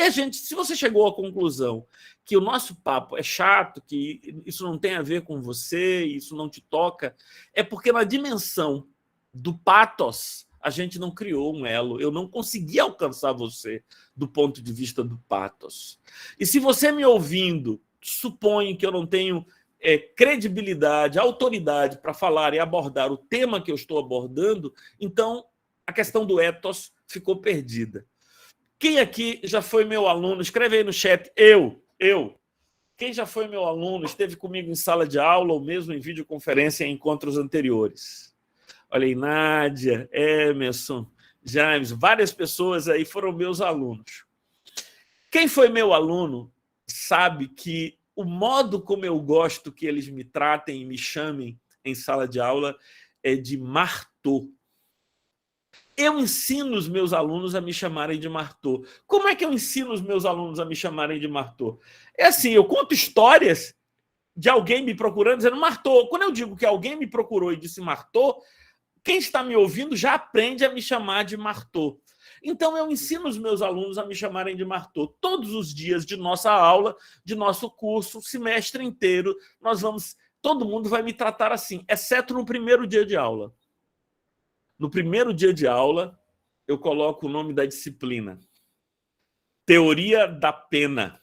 você chegou à conclusão que o nosso papo é chato, que isso não tem a ver com você, isso não te toca, é porque na dimensão do pathos a gente não criou um elo. Eu não consegui alcançar você do ponto de vista do pathos. E se você me ouvindo supõe que eu não tenho credibilidade, autoridade para falar e abordar o tema que eu estou abordando, então a questão do ethos ficou perdida. Quem aqui já foi meu aluno? Escreve aí no chat. Eu. Quem já foi meu aluno, esteve comigo em sala de aula ou mesmo em videoconferência em encontros anteriores? Olha aí, Nádia, Emerson, James, várias pessoas aí foram meus alunos. Quem foi meu aluno sabe que o modo como eu gosto que eles me tratem e me chamem em sala de aula é de Martô. Eu ensino os meus alunos a me chamarem de Martô. Como é que eu ensino os meus alunos a me chamarem de Martô? É assim, eu conto histórias de alguém me procurando dizendo Martô. Quando eu digo que alguém me procurou e disse Martô, quem está me ouvindo já aprende a me chamar de Martô. Então, eu ensino os meus alunos a me chamarem de Martô. Todos os dias de nossa aula, de nosso curso, o semestre inteiro, todo mundo vai me tratar assim, exceto no primeiro dia de aula. No primeiro dia de aula, eu coloco o nome da disciplina. Teoria da pena.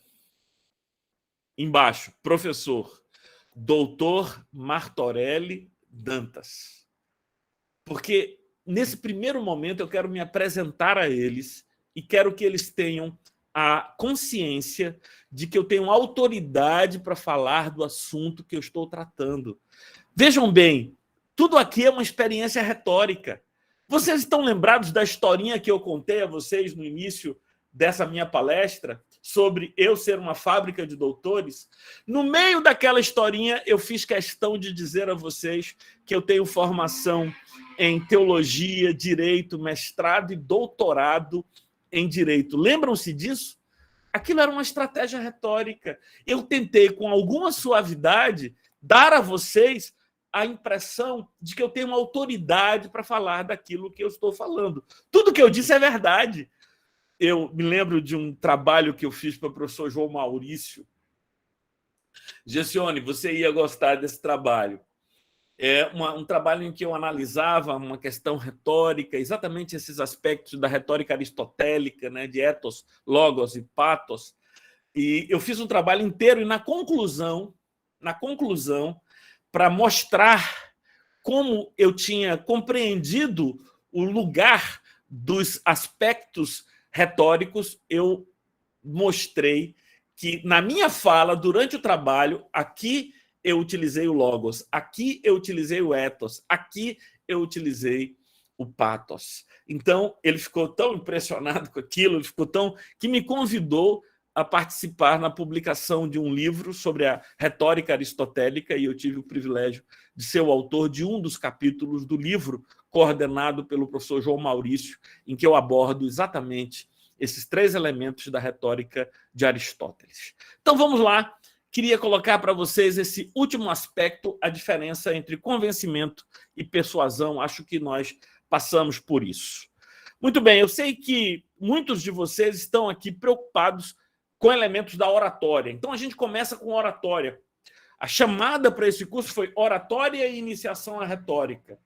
Embaixo, professor, doutor Martorelli Dantas. Porque nesse primeiro momento eu quero me apresentar a eles e quero que eles tenham a consciência de que eu tenho autoridade para falar do assunto que eu estou tratando. Vejam bem, tudo aqui é uma experiência retórica. Vocês estão lembrados da historinha que eu contei a vocês no início dessa minha palestra sobre eu ser uma fábrica de doutores? No meio daquela historinha, eu fiz questão de dizer a vocês que eu tenho formação em teologia, direito, mestrado e doutorado em direito. Lembram-se disso? Aquilo era uma estratégia retórica. Eu tentei, com alguma suavidade, dar a vocês a impressão de que eu tenho uma autoridade para falar daquilo que eu estou falando. Tudo que eu disse é verdade. Eu me lembro de um trabalho que eu fiz para o professor João Maurício. Gessione, você ia gostar desse trabalho. É um trabalho em que eu analisava uma questão retórica, exatamente esses aspectos da retórica aristotélica, né, de ethos, logos e pathos. E eu fiz um trabalho inteiro e, na conclusão, para mostrar como eu tinha compreendido o lugar dos aspectos retóricos, eu mostrei que, na minha fala, durante o trabalho, aqui eu utilizei o logos, aqui eu utilizei o ethos, aqui eu utilizei o pathos. Então, ele ficou tão impressionado com aquilo, ele ficou que me convidou a participar na publicação de um livro sobre a retórica aristotélica, e eu tive o privilégio de ser o autor de um dos capítulos do livro, coordenado pelo professor João Maurício, em que eu abordo exatamente esses três elementos da retórica de Aristóteles. Então, vamos lá. Queria colocar para vocês esse último aspecto, a diferença entre convencimento e persuasão. Acho que nós passamos por isso. Muito bem, eu sei que muitos de vocês estão aqui preocupados com elementos da oratória. Então, a gente começa com oratória. A chamada para esse curso foi oratória e iniciação à retórica.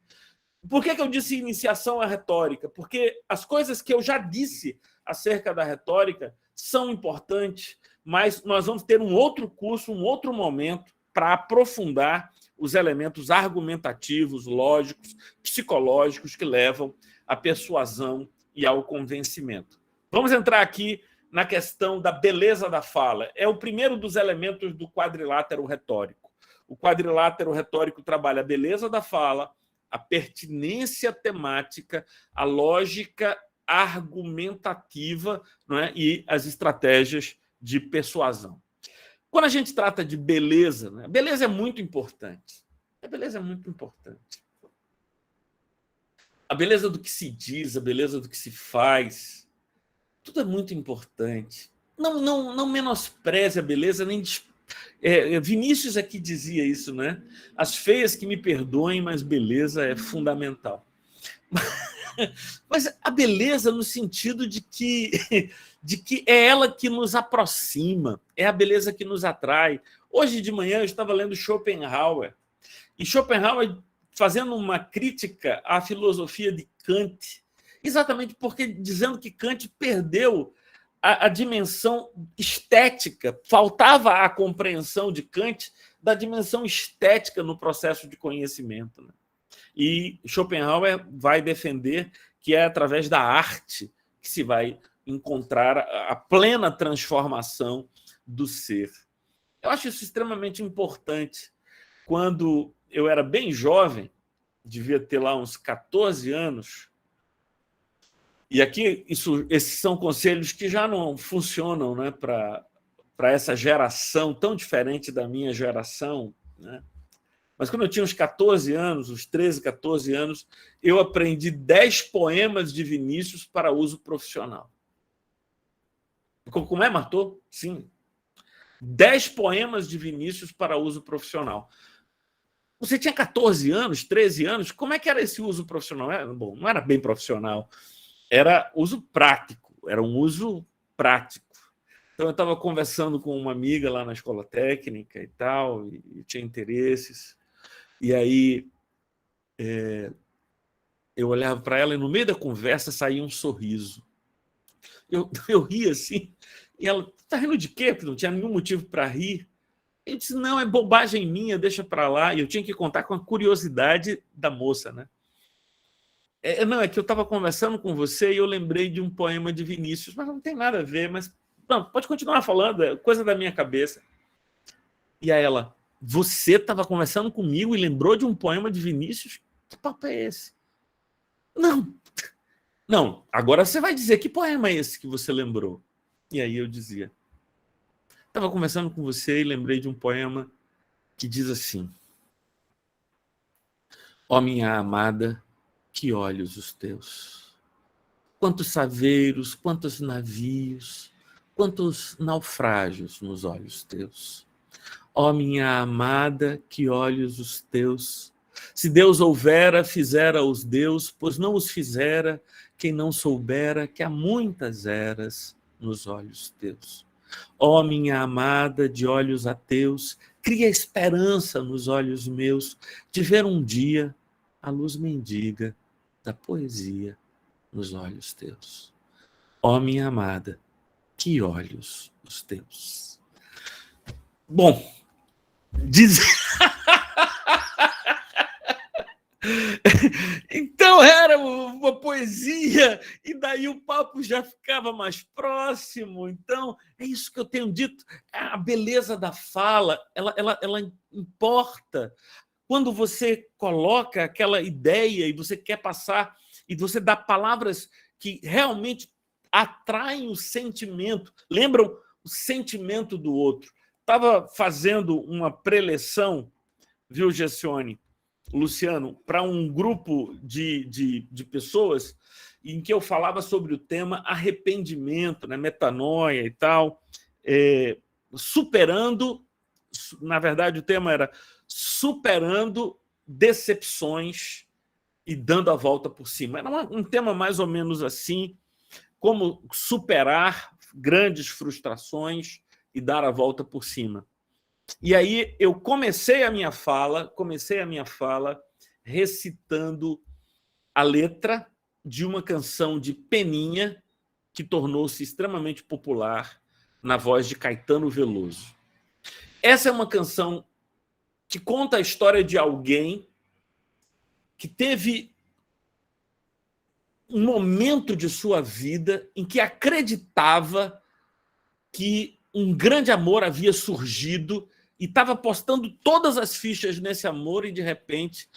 Por que eu disse iniciação à retórica? Porque as coisas que eu já disse acerca da retórica são importantes, mas nós vamos ter um outro curso, um outro momento para aprofundar os elementos argumentativos, lógicos, psicológicos que levam à persuasão e ao convencimento. Vamos entrar aqui na questão da beleza da fala. É o primeiro dos elementos do quadrilátero retórico. O quadrilátero retórico trabalha a beleza da fala, a pertinência temática, a lógica argumentativa, não é? E as estratégias de persuasão. Quando a gente trata de beleza, né? Beleza é muito importante. A beleza é muito importante. A beleza do que se diz, a beleza do que se faz, tudo é muito importante. Não menospreze a beleza, nem Vinícius aqui dizia isso, né? As feias que me perdoem, mas beleza é fundamental. Mas a beleza no sentido de que é ela que nos aproxima, é a beleza que nos atrai. Hoje de manhã eu estava lendo Schopenhauer, e Schopenhauer fazendo uma crítica à filosofia de Kant, exatamente porque dizendo que Kant perdeu a dimensão estética, faltava a compreensão de Kant da dimensão estética no processo de conhecimento, né? E Schopenhauer vai defender que é através da arte que se vai encontrar a plena transformação do ser. Eu acho isso extremamente importante. Quando eu era bem jovem, devia ter lá uns 14 anos, e aqui esses são conselhos que já não funcionam, né, para essa geração tão diferente da minha geração, né? Mas quando eu tinha uns 14 anos, uns 13, 14 anos, eu aprendi 10 poemas de Vinícius para uso profissional. Como é, Martô? Sim. 10 poemas de Vinícius para uso profissional. Você tinha 14 anos, 13 anos, como é que era esse uso profissional? Bom, não era bem profissional, era uso prático, era um uso prático. Então, eu estava conversando com uma amiga lá na escola técnica e tal, e tinha interesses. E aí eu olhava para ela e no meio da conversa saía um sorriso. Eu ria assim, e ela, está rindo de quê? Porque não tinha nenhum motivo para rir. Eu disse, não, é bobagem minha, deixa para lá. E eu tinha que contar com a curiosidade da moça, né? Não, é que eu estava conversando com você e eu lembrei de um poema de Vinícius, mas não tem nada a ver, mas não, pode continuar falando, é coisa da minha cabeça. E aí ela, você estava conversando comigo e lembrou de um poema de Vinícius? Que papo é esse? Não, agora você vai dizer que poema é esse que você lembrou. E aí eu dizia, estava conversando com você e lembrei de um poema que diz assim: ó minha amada, que olhos os teus, quantos saveiros, quantos navios, quantos naufrágios nos olhos teus. Ó minha amada, que olhos os teus, se Deus houvera, fizera os Deus, pois não os fizera quem não soubera que há muitas eras nos olhos teus. Ó minha amada, de olhos ateus, cria esperança nos olhos meus, de ver um dia a luz mendiga da poesia nos olhos teus. Ó minha amada, que olhos os teus. Bom, diz... Então era uma poesia, e daí o papo já ficava mais próximo. Então, é isso que eu tenho dito, a beleza da fala, ela importa. Quando você coloca aquela ideia e você quer passar, e você dá palavras que realmente atraem o sentimento, lembram o sentimento do outro. Estava fazendo uma preleção, viu, Gessione, Luciano, para um grupo de pessoas em que eu falava sobre o tema arrependimento, né, metanoia e tal, superando, na verdade o tema era superando decepções e dando a volta por cima. Era um tema mais ou menos assim, como superar grandes frustrações e dar a volta por cima. E aí eu comecei a minha fala recitando a letra de uma canção de Peninha que tornou-se extremamente popular na voz de Caetano Veloso. Essa é uma canção que conta a história de alguém que teve um momento de sua vida em que acreditava que um grande amor havia surgido e estava apostando todas as fichas nesse amor e, de repente,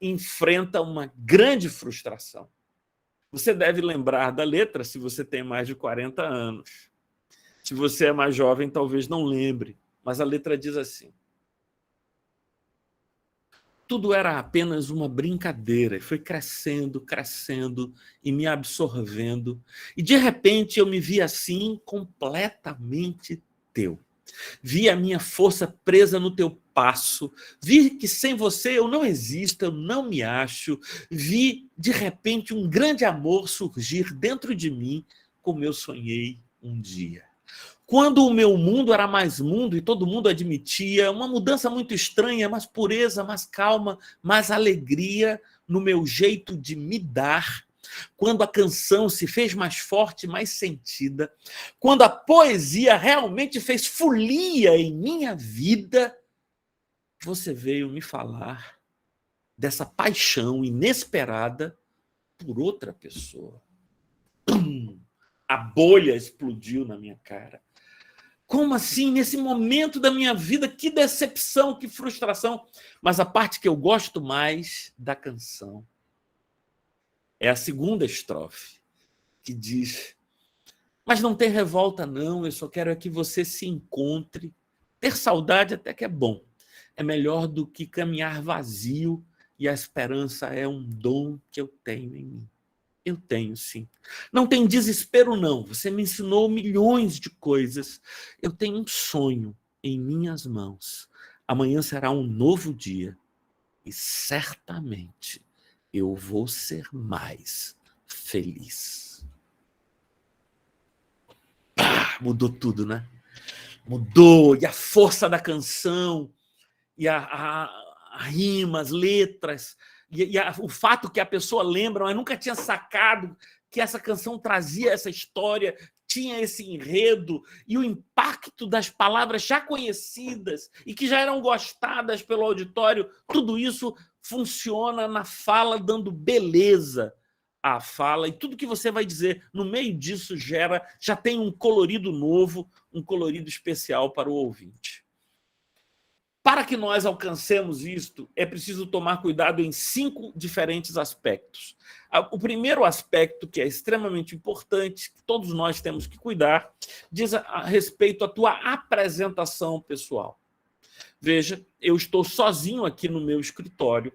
enfrenta uma grande frustração. Você deve lembrar da letra se você tem mais de 40 anos. Se você é mais jovem, talvez não lembre, mas a letra diz assim: tudo era apenas uma brincadeira, e foi crescendo, crescendo e me absorvendo. E, de repente, eu me vi assim, completamente teu. Vi a minha força presa no teu passo. Vi que sem você eu não existo, eu não me acho. Vi, de repente, um grande amor surgir dentro de mim, como eu sonhei um dia. Quando o meu mundo era mais mundo e todo mundo admitia uma mudança muito estranha, mais pureza, mais calma, mais alegria no meu jeito de me dar, quando a canção se fez mais forte, mais sentida, quando a poesia realmente fez folia em minha vida, você veio me falar dessa paixão inesperada por outra pessoa. Pum! A bolha explodiu na minha cara. Como assim? Nesse momento da minha vida, que decepção, que frustração. Mas a parte que eu gosto mais da canção é a segunda estrofe, que diz: mas não tem revolta não, eu só quero é que você se encontre. Ter saudade até que é bom. É melhor do que caminhar vazio, e a esperança é um dom que eu tenho em mim. Eu tenho, sim. Não tem desespero, não. Você me ensinou milhões de coisas. Eu tenho um sonho em minhas mãos. Amanhã será um novo dia. E certamente eu vou ser mais feliz. Mudou tudo, né? Mudou. E a força da canção, e a rima, as letras, o fato que a pessoa lembra, mas nunca tinha sacado que essa canção trazia essa história, tinha esse enredo, e o impacto das palavras já conhecidas e que já eram gostadas pelo auditório, tudo isso funciona na fala, dando beleza à fala, e tudo que você vai dizer no meio disso já tem um colorido novo, um colorido especial para o ouvinte. Para que nós alcancemos isto, é preciso tomar cuidado em 5 diferentes aspectos. O primeiro aspecto, que é extremamente importante, que todos nós temos que cuidar, diz a respeito à tua apresentação pessoal. Veja, eu estou sozinho aqui no meu escritório,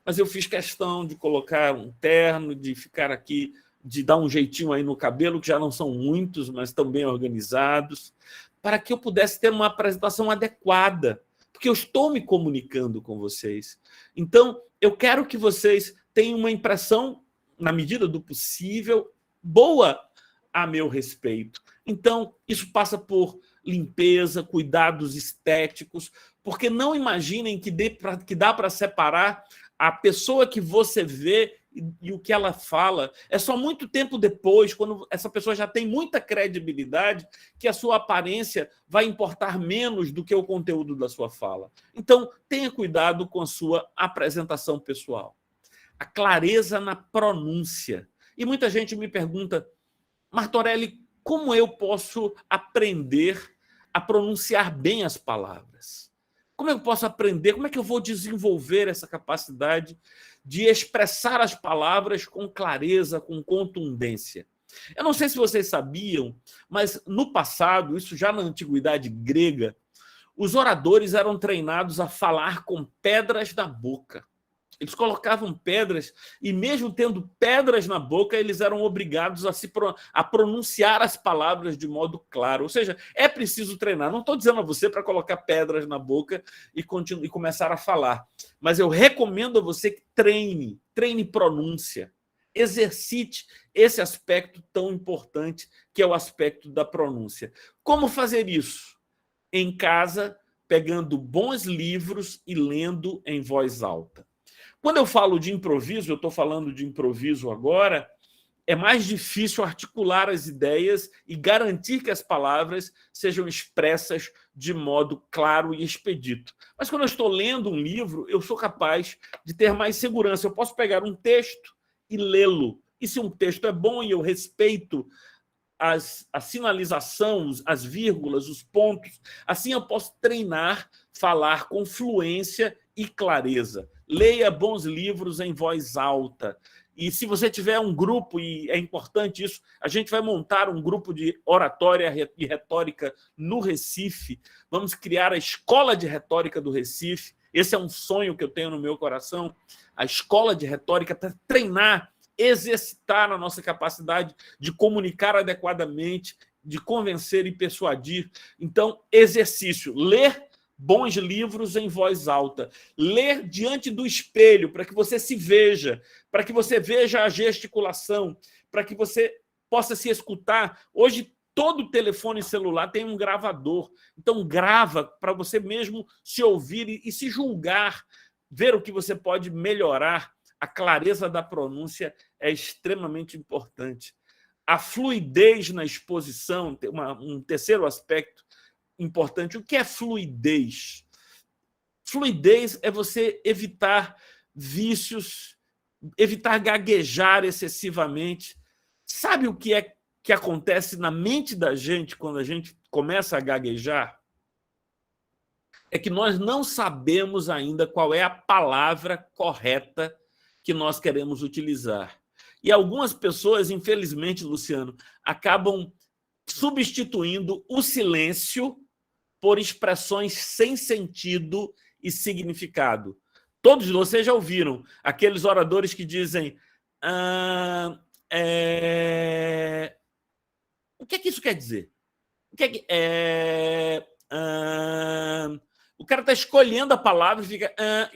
mas eu fiz questão de colocar um terno, de ficar aqui, de dar um jeitinho aí no cabelo, que já não são muitos, mas estão bem organizados, para que eu pudesse ter uma apresentação adequada, porque eu estou me comunicando com vocês. Então, eu quero que vocês tenham uma impressão, na medida do possível, boa a meu respeito. Então, isso passa por limpeza, cuidados estéticos, porque não imaginem que dá para separar a pessoa que você vê e o que ela fala. É só muito tempo depois, quando essa pessoa já tem muita credibilidade, que a sua aparência vai importar menos do que o conteúdo da sua fala. Então, tenha cuidado com a sua apresentação pessoal. A clareza na pronúncia. E muita gente me pergunta: Martorelli, como eu posso aprender a pronunciar bem as palavras? Como eu posso aprender? Como é que eu vou desenvolver essa capacidade de expressar as palavras com clareza, com contundência? Eu não sei se vocês sabiam, mas no passado, isso já na antiguidade grega, os oradores eram treinados a falar com pedras na boca. Eles colocavam pedras e, mesmo tendo pedras na boca, eles eram obrigados a pronunciar as palavras de modo claro. Ou seja, é preciso treinar. Não estou dizendo a você para colocar pedras na boca e começar a falar, mas eu recomendo a você que treine pronúncia. Exercite esse aspecto tão importante, que é o aspecto da pronúncia. Como fazer isso? Em casa, pegando bons livros e lendo em voz alta. Quando eu falo de improviso, eu estou falando de improviso agora, é mais difícil articular as ideias e garantir que as palavras sejam expressas de modo claro e expedito. Mas quando eu estou lendo um livro, eu sou capaz de ter mais segurança. Eu posso pegar um texto e lê-lo. E se um texto é bom e eu respeito a sinalização, as vírgulas, os pontos, assim eu posso treinar, falar com fluência e clareza. Leia bons livros em voz alta. E se você tiver um grupo, e é importante isso, a gente vai montar um grupo de oratória e retórica no Recife. Vamos criar a Escola de Retórica do Recife. Esse é um sonho que eu tenho no meu coração. A Escola de Retórica para treinar, exercitar a nossa capacidade de comunicar adequadamente, de convencer e persuadir. Então, exercício. Ler bons livros em voz alta. Ler diante do espelho, para que você se veja, para que você veja a gesticulação, para que você possa se escutar. Hoje, todo telefone celular tem um gravador. Então, grava para você mesmo se ouvir e se julgar, ver o que você pode melhorar. A clareza da pronúncia é extremamente importante. A fluidez na exposição, um terceiro aspecto importante. O que é fluidez? Fluidez é você evitar vícios, evitar gaguejar excessivamente. Sabe o que é que acontece na mente da gente quando a gente começa a gaguejar? É que nós não sabemos ainda qual é a palavra correta que nós queremos utilizar. E algumas pessoas, infelizmente, Luciano, acabam substituindo o silêncio por expressões sem sentido e significado. Todos vocês já ouviram aqueles oradores que dizem o que é que isso quer dizer? O que é que o cara está escolhendo a palavra e fica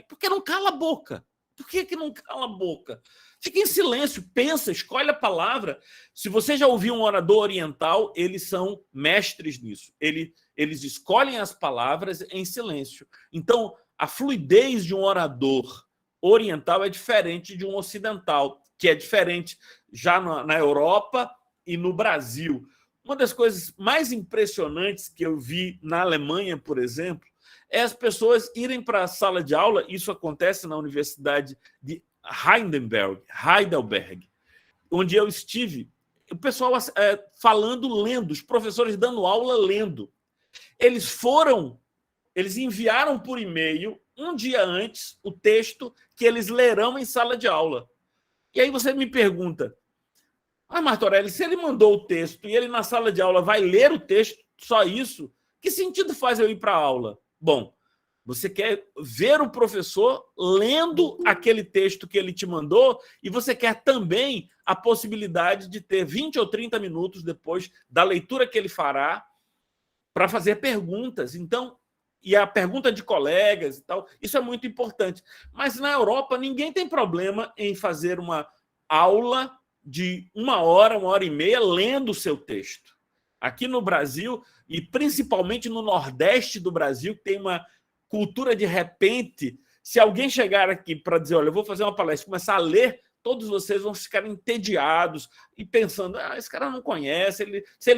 por que não cala a boca? Por que não cala a boca? Fica em silêncio, pensa, escolhe a palavra. Se você já ouviu um orador oriental, eles são mestres nisso. Eles escolhem as palavras em silêncio. Então, a fluidez de um orador oriental é diferente de um ocidental, que é diferente já na Europa e no Brasil. Uma das coisas mais impressionantes que eu vi na Alemanha, por exemplo, é as pessoas irem para a sala de aula. Isso acontece na Universidade de Heidelberg, onde eu estive, o pessoal falando, lendo, os professores dando aula lendo. Eles enviaram por e-mail, um dia antes, o texto que eles lerão em sala de aula. E aí você me pergunta, Martorelli, se ele mandou o texto e ele na sala de aula vai ler o texto, só isso, que sentido faz eu ir para a aula? Bom, você quer ver o professor lendo aquele texto que ele te mandou e você quer também a possibilidade de ter 20 ou 30 minutos depois da leitura que ele fará para fazer perguntas. Então, e a pergunta de colegas e tal, isso é muito importante. Mas na Europa, ninguém tem problema em fazer uma aula de 1 hora e meia lendo o seu texto. Aqui no Brasil, e principalmente no Nordeste do Brasil, que tem uma cultura de repente, se alguém chegar aqui para dizer, olha, eu vou fazer uma palestra e começar a ler, todos vocês vão ficar entediados e pensando, esse cara não conhece, se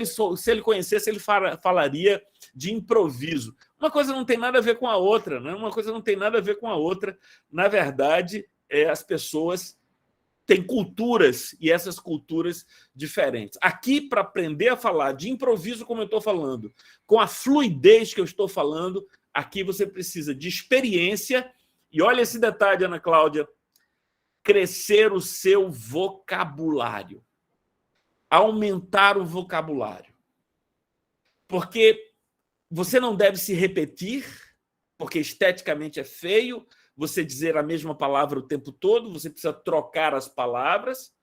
ele conhecesse, ele falaria de improviso. Uma coisa não tem nada a ver com a outra, né? Uma coisa não tem nada a ver com a outra. Na verdade, as pessoas têm culturas, e essas culturas diferentes. Aqui, para aprender a falar de improviso, como eu estou falando, com a fluidez que eu estou falando, aqui você precisa de experiência, e olha esse detalhe, Ana Cláudia, crescer o seu vocabulário, aumentar o vocabulário. Porque você não deve se repetir, porque esteticamente é feio você dizer a mesma palavra o tempo todo, você precisa trocar as palavras,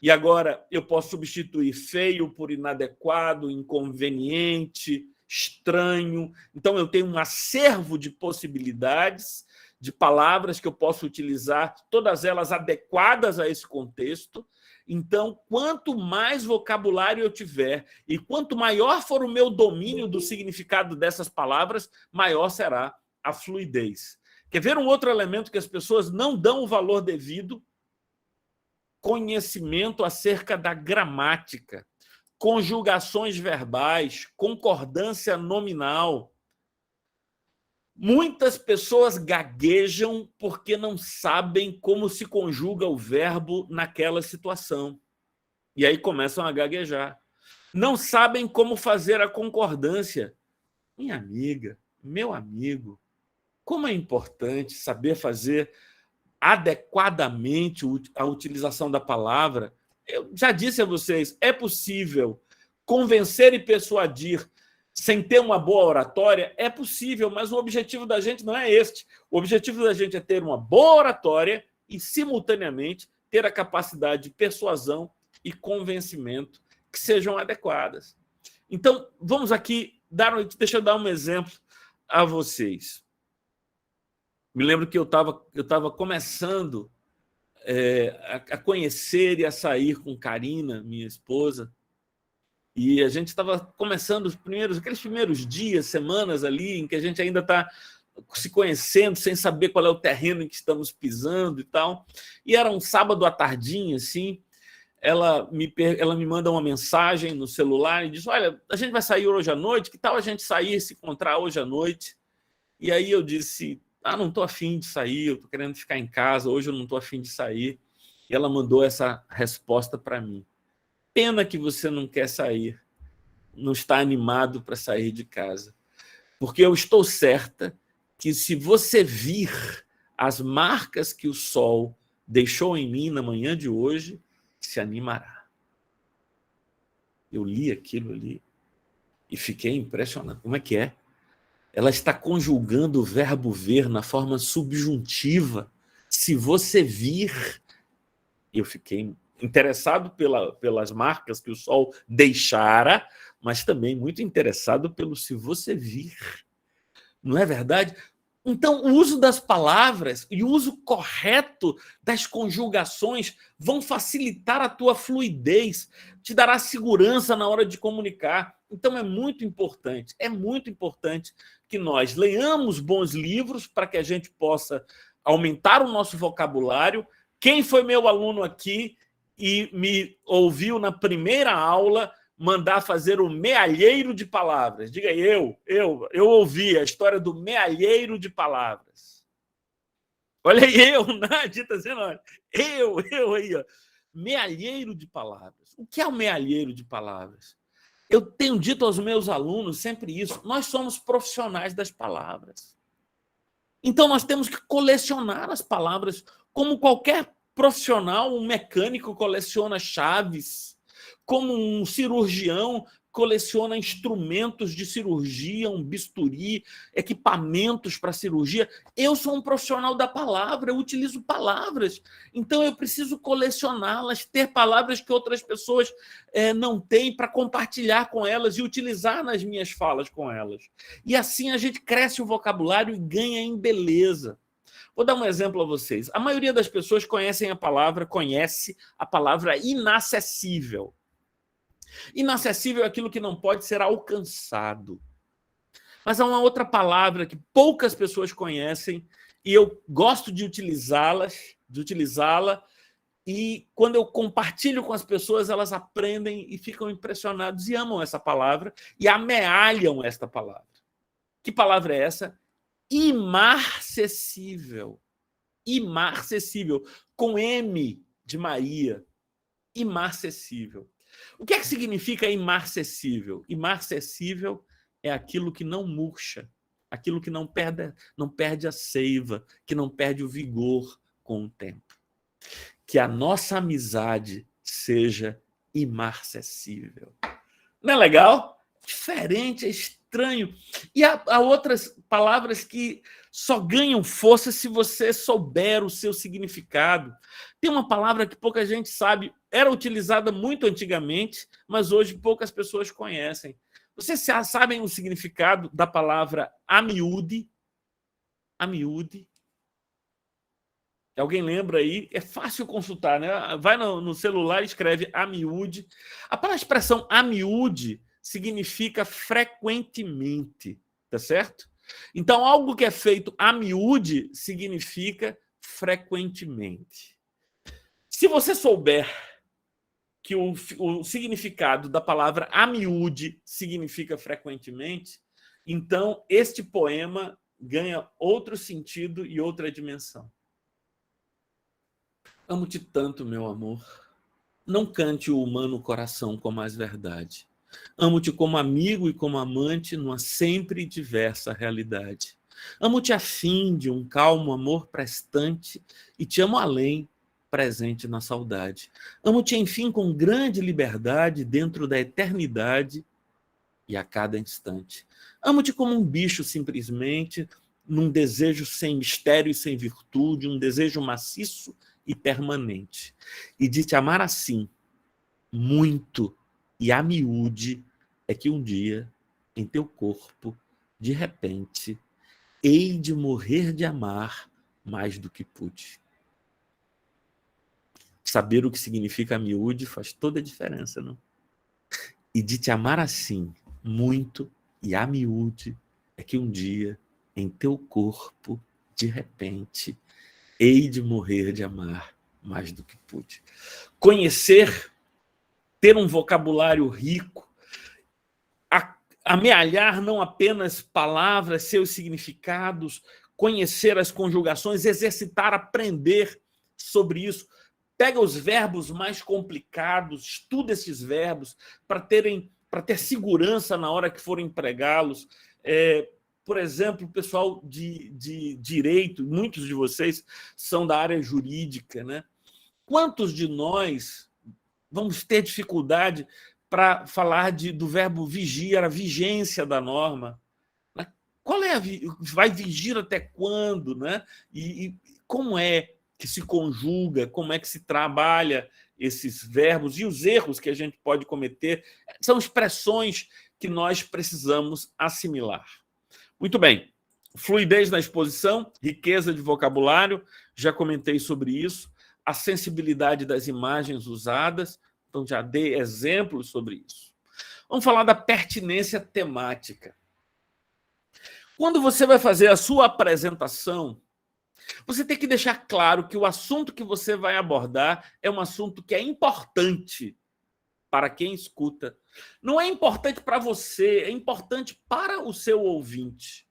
e agora eu posso substituir feio por inadequado, inconveniente, estranho. Então, eu tenho um acervo de possibilidades, de palavras que eu posso utilizar, todas elas adequadas a esse contexto. Então, quanto mais vocabulário eu tiver e quanto maior for o meu domínio do significado dessas palavras, maior será a fluidez. Quer ver um outro elemento que as pessoas não dão o valor devido? conhecimento acerca da gramática, conjugações verbais, concordância nominal. Muitas pessoas gaguejam porque não sabem como se conjuga o verbo naquela situação. E aí começam a gaguejar. Não sabem como fazer a concordância. Minha amiga, meu amigo, como é importante saber fazer adequadamente a utilização da palavra. Eu já disse a vocês, é possível convencer e persuadir sem ter uma boa oratória? É possível, mas o objetivo da gente não é este. O objetivo da gente é ter uma boa oratória e, simultaneamente, ter a capacidade de persuasão e convencimento que sejam adequadas. Então, vamos aqui, deixa eu dar um exemplo a vocês. Me lembro que eu estava começando a conhecer e a sair com Karina, minha esposa, e a gente estava começando aqueles primeiros dias, semanas ali, em que a gente ainda está se conhecendo, sem saber qual é o terreno em que estamos pisando e tal. E era um sábado à tardinha, assim, ela me manda uma mensagem no celular e diz: olha, a gente vai sair hoje à noite, que tal a gente sair, se encontrar hoje à noite? E aí eu disse: não estou afim de sair, eu estou querendo ficar em casa, hoje eu não estou afim de sair. E ela mandou essa resposta para mim: pena que você não quer sair, não está animado para sair de casa, porque eu estou certa que se você vir as marcas que o sol deixou em mim na manhã de hoje, se animará. Eu li aquilo ali e fiquei impressionado. Como é que é? Ela está conjugando o verbo ver na forma subjuntiva. Se você vir, eu fiquei interessado pelas marcas que o sol deixara, mas também muito interessado pelo se você vir. Não é verdade? Então, o uso das palavras e o uso correto das conjugações vão facilitar a tua fluidez, te dará segurança na hora de comunicar. Então, é muito importante que nós leiamos bons livros para que a gente possa aumentar o nosso vocabulário. Quem foi meu aluno aqui e me ouviu na primeira aula mandar fazer o mealheiro de palavras? Diga aí, eu ouvi a história do mealheiro de palavras. Olha aí, Nádia está dizendo, olha, eu aí, ó, mealheiro de palavras. O que é o mealheiro de palavras? Eu tenho dito aos meus alunos sempre isso: nós somos profissionais das palavras. Então, nós temos que colecionar as palavras, como qualquer profissional, um mecânico coleciona chaves, como um cirurgião coleciona instrumentos de cirurgia, um bisturi, equipamentos para cirurgia. Eu sou um profissional da palavra, eu utilizo palavras, então eu preciso colecioná-las, ter palavras que outras pessoas não têm, para compartilhar com elas e utilizar nas minhas falas com elas. E assim a gente cresce o vocabulário e ganha em beleza. Vou dar um exemplo a vocês. A maioria das pessoas conhece a palavra inacessível. Inacessível é aquilo que não pode ser alcançado. Mas há uma outra palavra que poucas pessoas conhecem e eu gosto de utilizá-la, e quando eu compartilho com as pessoas, elas aprendem e ficam impressionadas e amam essa palavra e amealham esta palavra. Que palavra é essa? Imarcessível. Imarcessível, com M de Maria. Imarcessível. O que é que significa imarcessível? Imarcessível é aquilo que não murcha, aquilo que não perde a seiva, que não perde o vigor com o tempo. Que a nossa amizade seja imarcessível. Não é legal? Diferente, é estranho. E há outras palavras que só ganham força se você souber o seu significado. Tem uma palavra que pouca gente sabe, era utilizada muito antigamente, mas hoje poucas pessoas conhecem. Vocês sabem o significado da palavra amiúde? Amiúde. Alguém lembra aí? É fácil consultar, né? Vai no celular e escreve amiúde. A expressão amiúde significa frequentemente, tá certo? Então, algo que é feito a miúde significa frequentemente. Se você souber que o significado da palavra a miúde significa frequentemente, então este poema ganha outro sentido e outra dimensão. Amo-te tanto, meu amor. Não cante o humano coração com mais verdade. Amo-te como amigo e como amante numa sempre diversa realidade. Amo-te a fim de um calmo amor prestante e te amo além, presente na saudade. Amo-te, enfim, com grande liberdade dentro da eternidade e a cada instante. Amo-te como um bicho simplesmente, num desejo sem mistério e sem virtude, um desejo maciço e permanente. E de te amar assim, muito e a miúde, é que um dia, em teu corpo, de repente, hei de morrer de amar mais do que pude. Saber o que significa a miúde faz toda a diferença, não? E de te amar assim, muito e a miúde, é que um dia, em teu corpo, de repente, hei de morrer de amar mais do que pude. Conhecer, ter um vocabulário rico, amealhar não apenas palavras, seus significados, conhecer as conjugações, exercitar, aprender sobre isso. Pega os verbos mais complicados, estuda esses verbos para ter segurança na hora que for empregá-los. Por exemplo, o pessoal de direito, muitos de vocês são da área jurídica, né? Quantos de nós vamos ter dificuldade para falar do verbo vigiar, a vigência da norma? Né? Qual é vai vigir até quando? Né? E como é que se conjuga, como é que se trabalha esses verbos e os erros que a gente pode cometer? São expressões que nós precisamos assimilar. Muito bem. Fluidez na exposição, riqueza de vocabulário, já comentei sobre isso. A sensibilidade das imagens usadas, então já dei exemplos sobre isso. Vamos falar da pertinência temática. Quando você vai fazer a sua apresentação, você tem que deixar claro que o assunto que você vai abordar é um assunto que é importante para quem escuta. Não é importante para você, é importante para o seu ouvinte.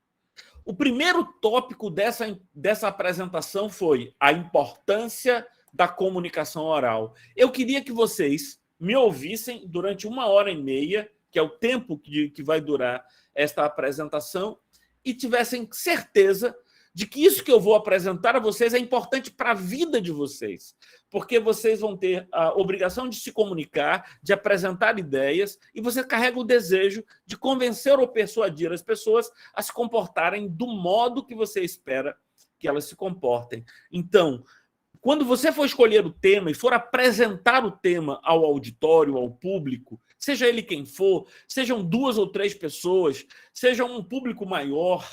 O primeiro tópico dessa apresentação foi a importância da comunicação oral. Eu queria que vocês me ouvissem durante 1h30, que é o tempo que vai durar esta apresentação, e tivessem certeza de que isso que eu vou apresentar a vocês é importante para a vida de vocês, porque vocês vão ter a obrigação de se comunicar, de apresentar ideias, e você carrega o desejo de convencer ou persuadir as pessoas a se comportarem do modo que você espera que elas se comportem. Então, quando você for escolher o tema e for apresentar o tema ao auditório, ao público, seja ele quem for, sejam 2 ou 3 pessoas, seja um público maior,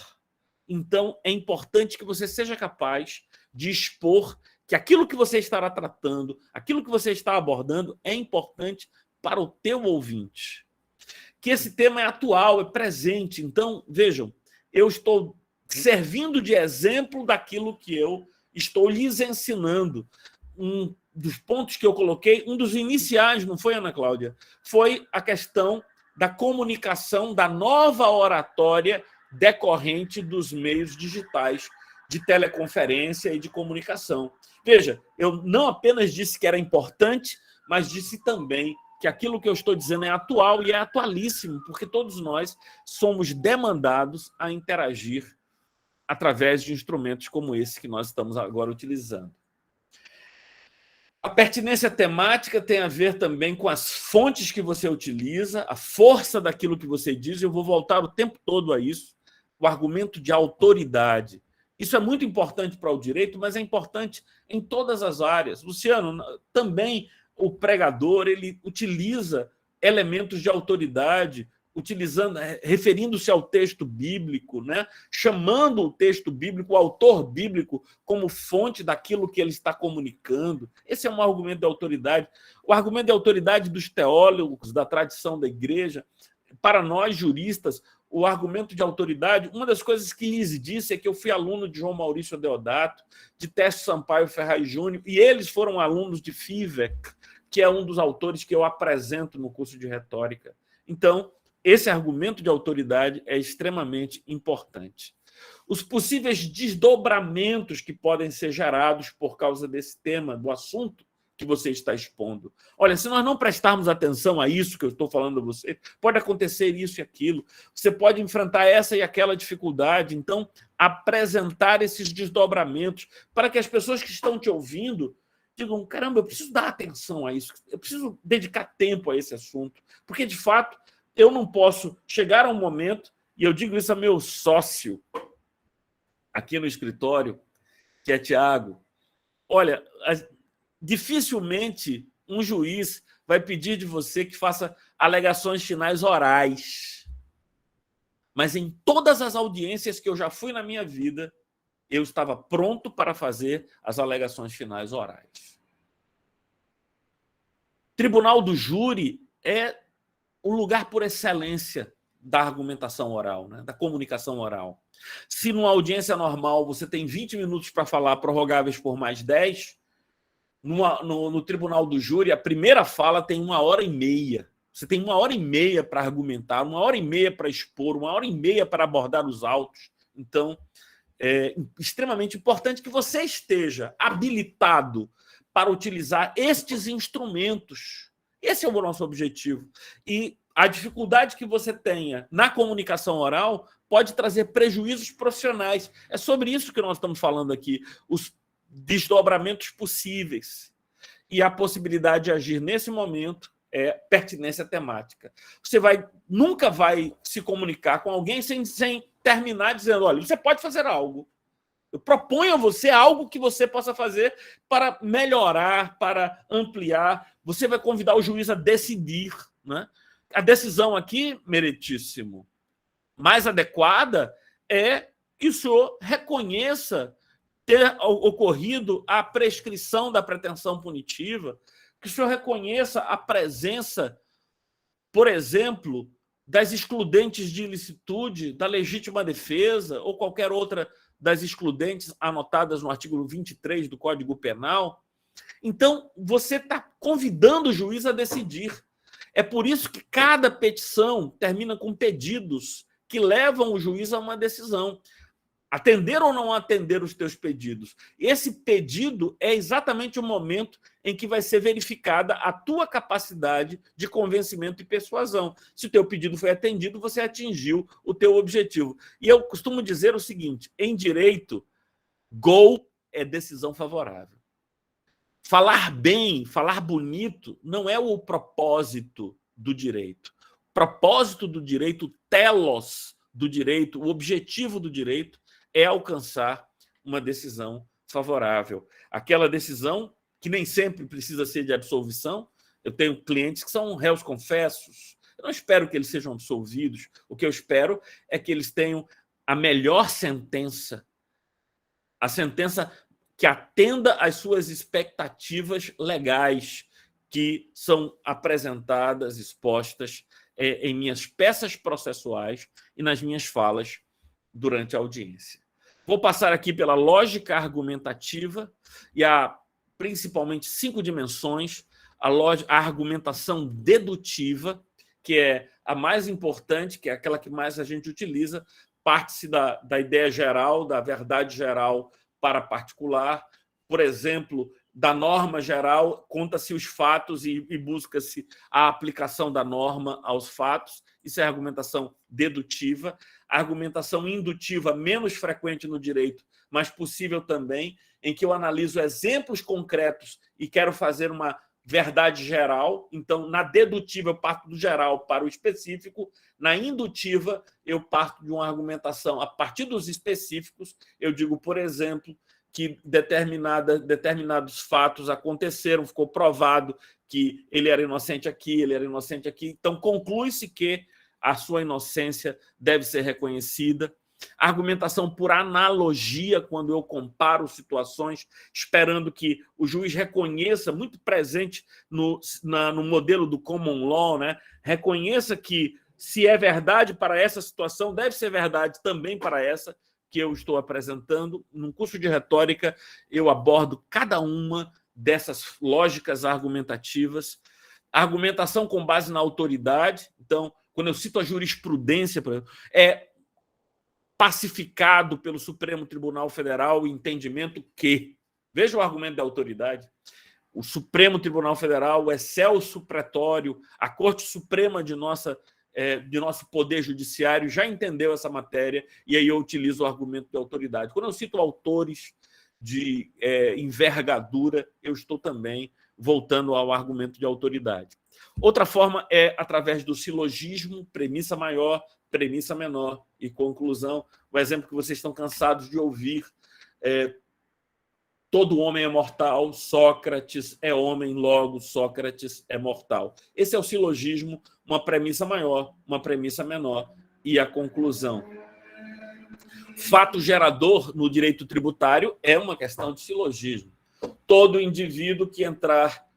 então é importante que você seja capaz de expor que aquilo que você estará tratando, aquilo que você está abordando é importante para o teu ouvinte. Que esse tema é atual, é presente. Então, vejam, eu estou servindo de exemplo daquilo que eu estou lhes ensinando. Um dos pontos que eu coloquei, um dos iniciais, não foi, Ana Cláudia? Foi a questão da comunicação, da nova oratória decorrente dos meios digitais de teleconferência e de comunicação. Veja, eu não apenas disse que era importante, mas disse também que aquilo que eu estou dizendo é atual e é atualíssimo, porque todos nós somos demandados a interagir através de instrumentos como esse que nós estamos agora utilizando. A pertinência temática tem a ver também com as fontes que você utiliza, a força daquilo que você diz, e eu vou voltar o tempo todo a isso, o argumento de autoridade. Isso é muito importante para o direito, mas é importante em todas as áreas. Luciano, também o pregador, ele utiliza elementos de autoridade, referindo-se ao texto bíblico, né? Chamando o texto bíblico, o autor bíblico, como fonte daquilo que ele está comunicando. Esse é um argumento de autoridade. O argumento de autoridade dos teólogos, da tradição da igreja. Para nós, juristas, o argumento de autoridade, uma das coisas que lhes disse é que eu fui aluno de João Maurício Deodato, de Técio Sampaio Ferraz Júnior, e eles foram alunos de Fivek, que é um dos autores que eu apresento no curso de retórica. Então, esse argumento de autoridade é extremamente importante. Os possíveis desdobramentos que podem ser gerados por causa desse tema, do assunto que você está expondo. Olha, se nós não prestarmos atenção a isso que eu estou falando a você, pode acontecer isso e aquilo. Você pode enfrentar essa e aquela dificuldade. Então, apresentar esses desdobramentos para que as pessoas que estão te ouvindo digam, caramba, eu preciso dar atenção a isso, eu preciso dedicar tempo a esse assunto, porque, de fato, eu não posso chegar a um momento, e eu digo isso a meu sócio aqui no escritório, que é Tiago, olha, dificilmente um juiz vai pedir de você que faça alegações finais orais. Mas em todas as audiências que eu já fui na minha vida, eu estava pronto para fazer as alegações finais orais. Tribunal do júri é o lugar por excelência da argumentação oral, né? Da comunicação oral. Se numa audiência normal você tem 20 minutos para falar, prorrogáveis por mais 10, no tribunal do júri, a primeira fala tem 1h30. Você tem 1h30 para argumentar, 1h30 para expor, 1h30 para abordar os autos. Então, é extremamente importante que você esteja habilitado para utilizar estes instrumentos. Esse é o nosso objetivo. E a dificuldade que você tenha na comunicação oral pode trazer prejuízos profissionais. É sobre isso que nós estamos falando aqui. Os desdobramentos possíveis. E a possibilidade de agir nesse momento é pertinência temática. Você nunca vai se comunicar com alguém sem terminar dizendo, olha, você pode fazer algo. Eu proponho a você algo que você possa fazer para melhorar, para ampliar. Você vai convidar o juiz a decidir, né? A decisão aqui, meritíssimo, mais adequada é que o senhor reconheça ter ocorrido a prescrição da pretensão punitiva, que o senhor reconheça a presença, por exemplo, das excludentes de ilicitude, da legítima defesa ou qualquer outra das excludentes anotadas no artigo 23 do Código Penal. Então, você está convidando o juiz a decidir. É por isso que cada petição termina com pedidos que levam o juiz a uma decisão. Atender ou não atender os teus pedidos. Esse pedido é exatamente o momento em que vai ser verificada a tua capacidade de convencimento e persuasão. Se o teu pedido foi atendido, você atingiu o teu objetivo. E eu costumo dizer o seguinte, em direito, gol é decisão favorável. Falar bem, falar bonito, não é o propósito do direito. O propósito do direito, o telos do direito, o objetivo do direito, é alcançar uma decisão favorável. Aquela decisão que nem sempre precisa ser de absolvição. Eu tenho clientes que são réus confessos. Eu não espero que eles sejam absolvidos. O que eu espero é que eles tenham a melhor sentença, a sentença que atenda às suas expectativas legais, que são apresentadas, expostas em minhas peças processuais e nas minhas falas durante a audiência. Vou passar aqui pela lógica argumentativa e principalmente 5 dimensões, a argumentação dedutiva, que é a mais importante, que é aquela que mais a gente utiliza, parte-se da ideia geral, da verdade geral para particular. Por exemplo, da norma geral, conta-se os fatos e busca-se a aplicação da norma aos fatos. Isso é argumentação dedutiva. A argumentação indutiva, menos frequente no direito, mas possível também, em que eu analiso exemplos concretos e quero fazer uma verdade geral. Então, na dedutiva, eu parto do geral para o específico. Na indutiva, eu parto de uma argumentação a partir dos específicos. Eu digo, por exemplo, que determinados fatos aconteceram, ficou provado que ele era inocente aqui, ele era inocente aqui. Então, conclui-se que a sua inocência deve ser reconhecida. Argumentação por analogia, quando eu comparo situações, esperando que o juiz reconheça, muito presente no modelo do common law, né? Reconheça que se é verdade para essa situação, deve ser verdade também para essa que eu estou apresentando. Num curso de retórica, eu abordo cada uma dessas lógicas argumentativas. A argumentação com base na autoridade. Então, quando eu cito a jurisprudência, por exemplo, é pacificado pelo Supremo Tribunal Federal o entendimento que, veja o argumento da autoridade, o Supremo Tribunal Federal, o excelso pretório, a Corte Suprema de nosso Poder Judiciário já entendeu essa matéria, e aí eu utilizo o argumento de autoridade. Quando eu cito autores de envergadura, eu estou também voltando ao argumento de autoridade. Outra forma é através do silogismo, premissa maior, premissa menor e conclusão. O exemplo que vocês estão cansados de ouvir todo homem é mortal, Sócrates é homem, logo Sócrates é mortal. Esse é o silogismo, uma premissa maior, uma premissa menor e a conclusão. Fato gerador no direito tributário é uma questão de silogismo. Todo indivíduo que entrar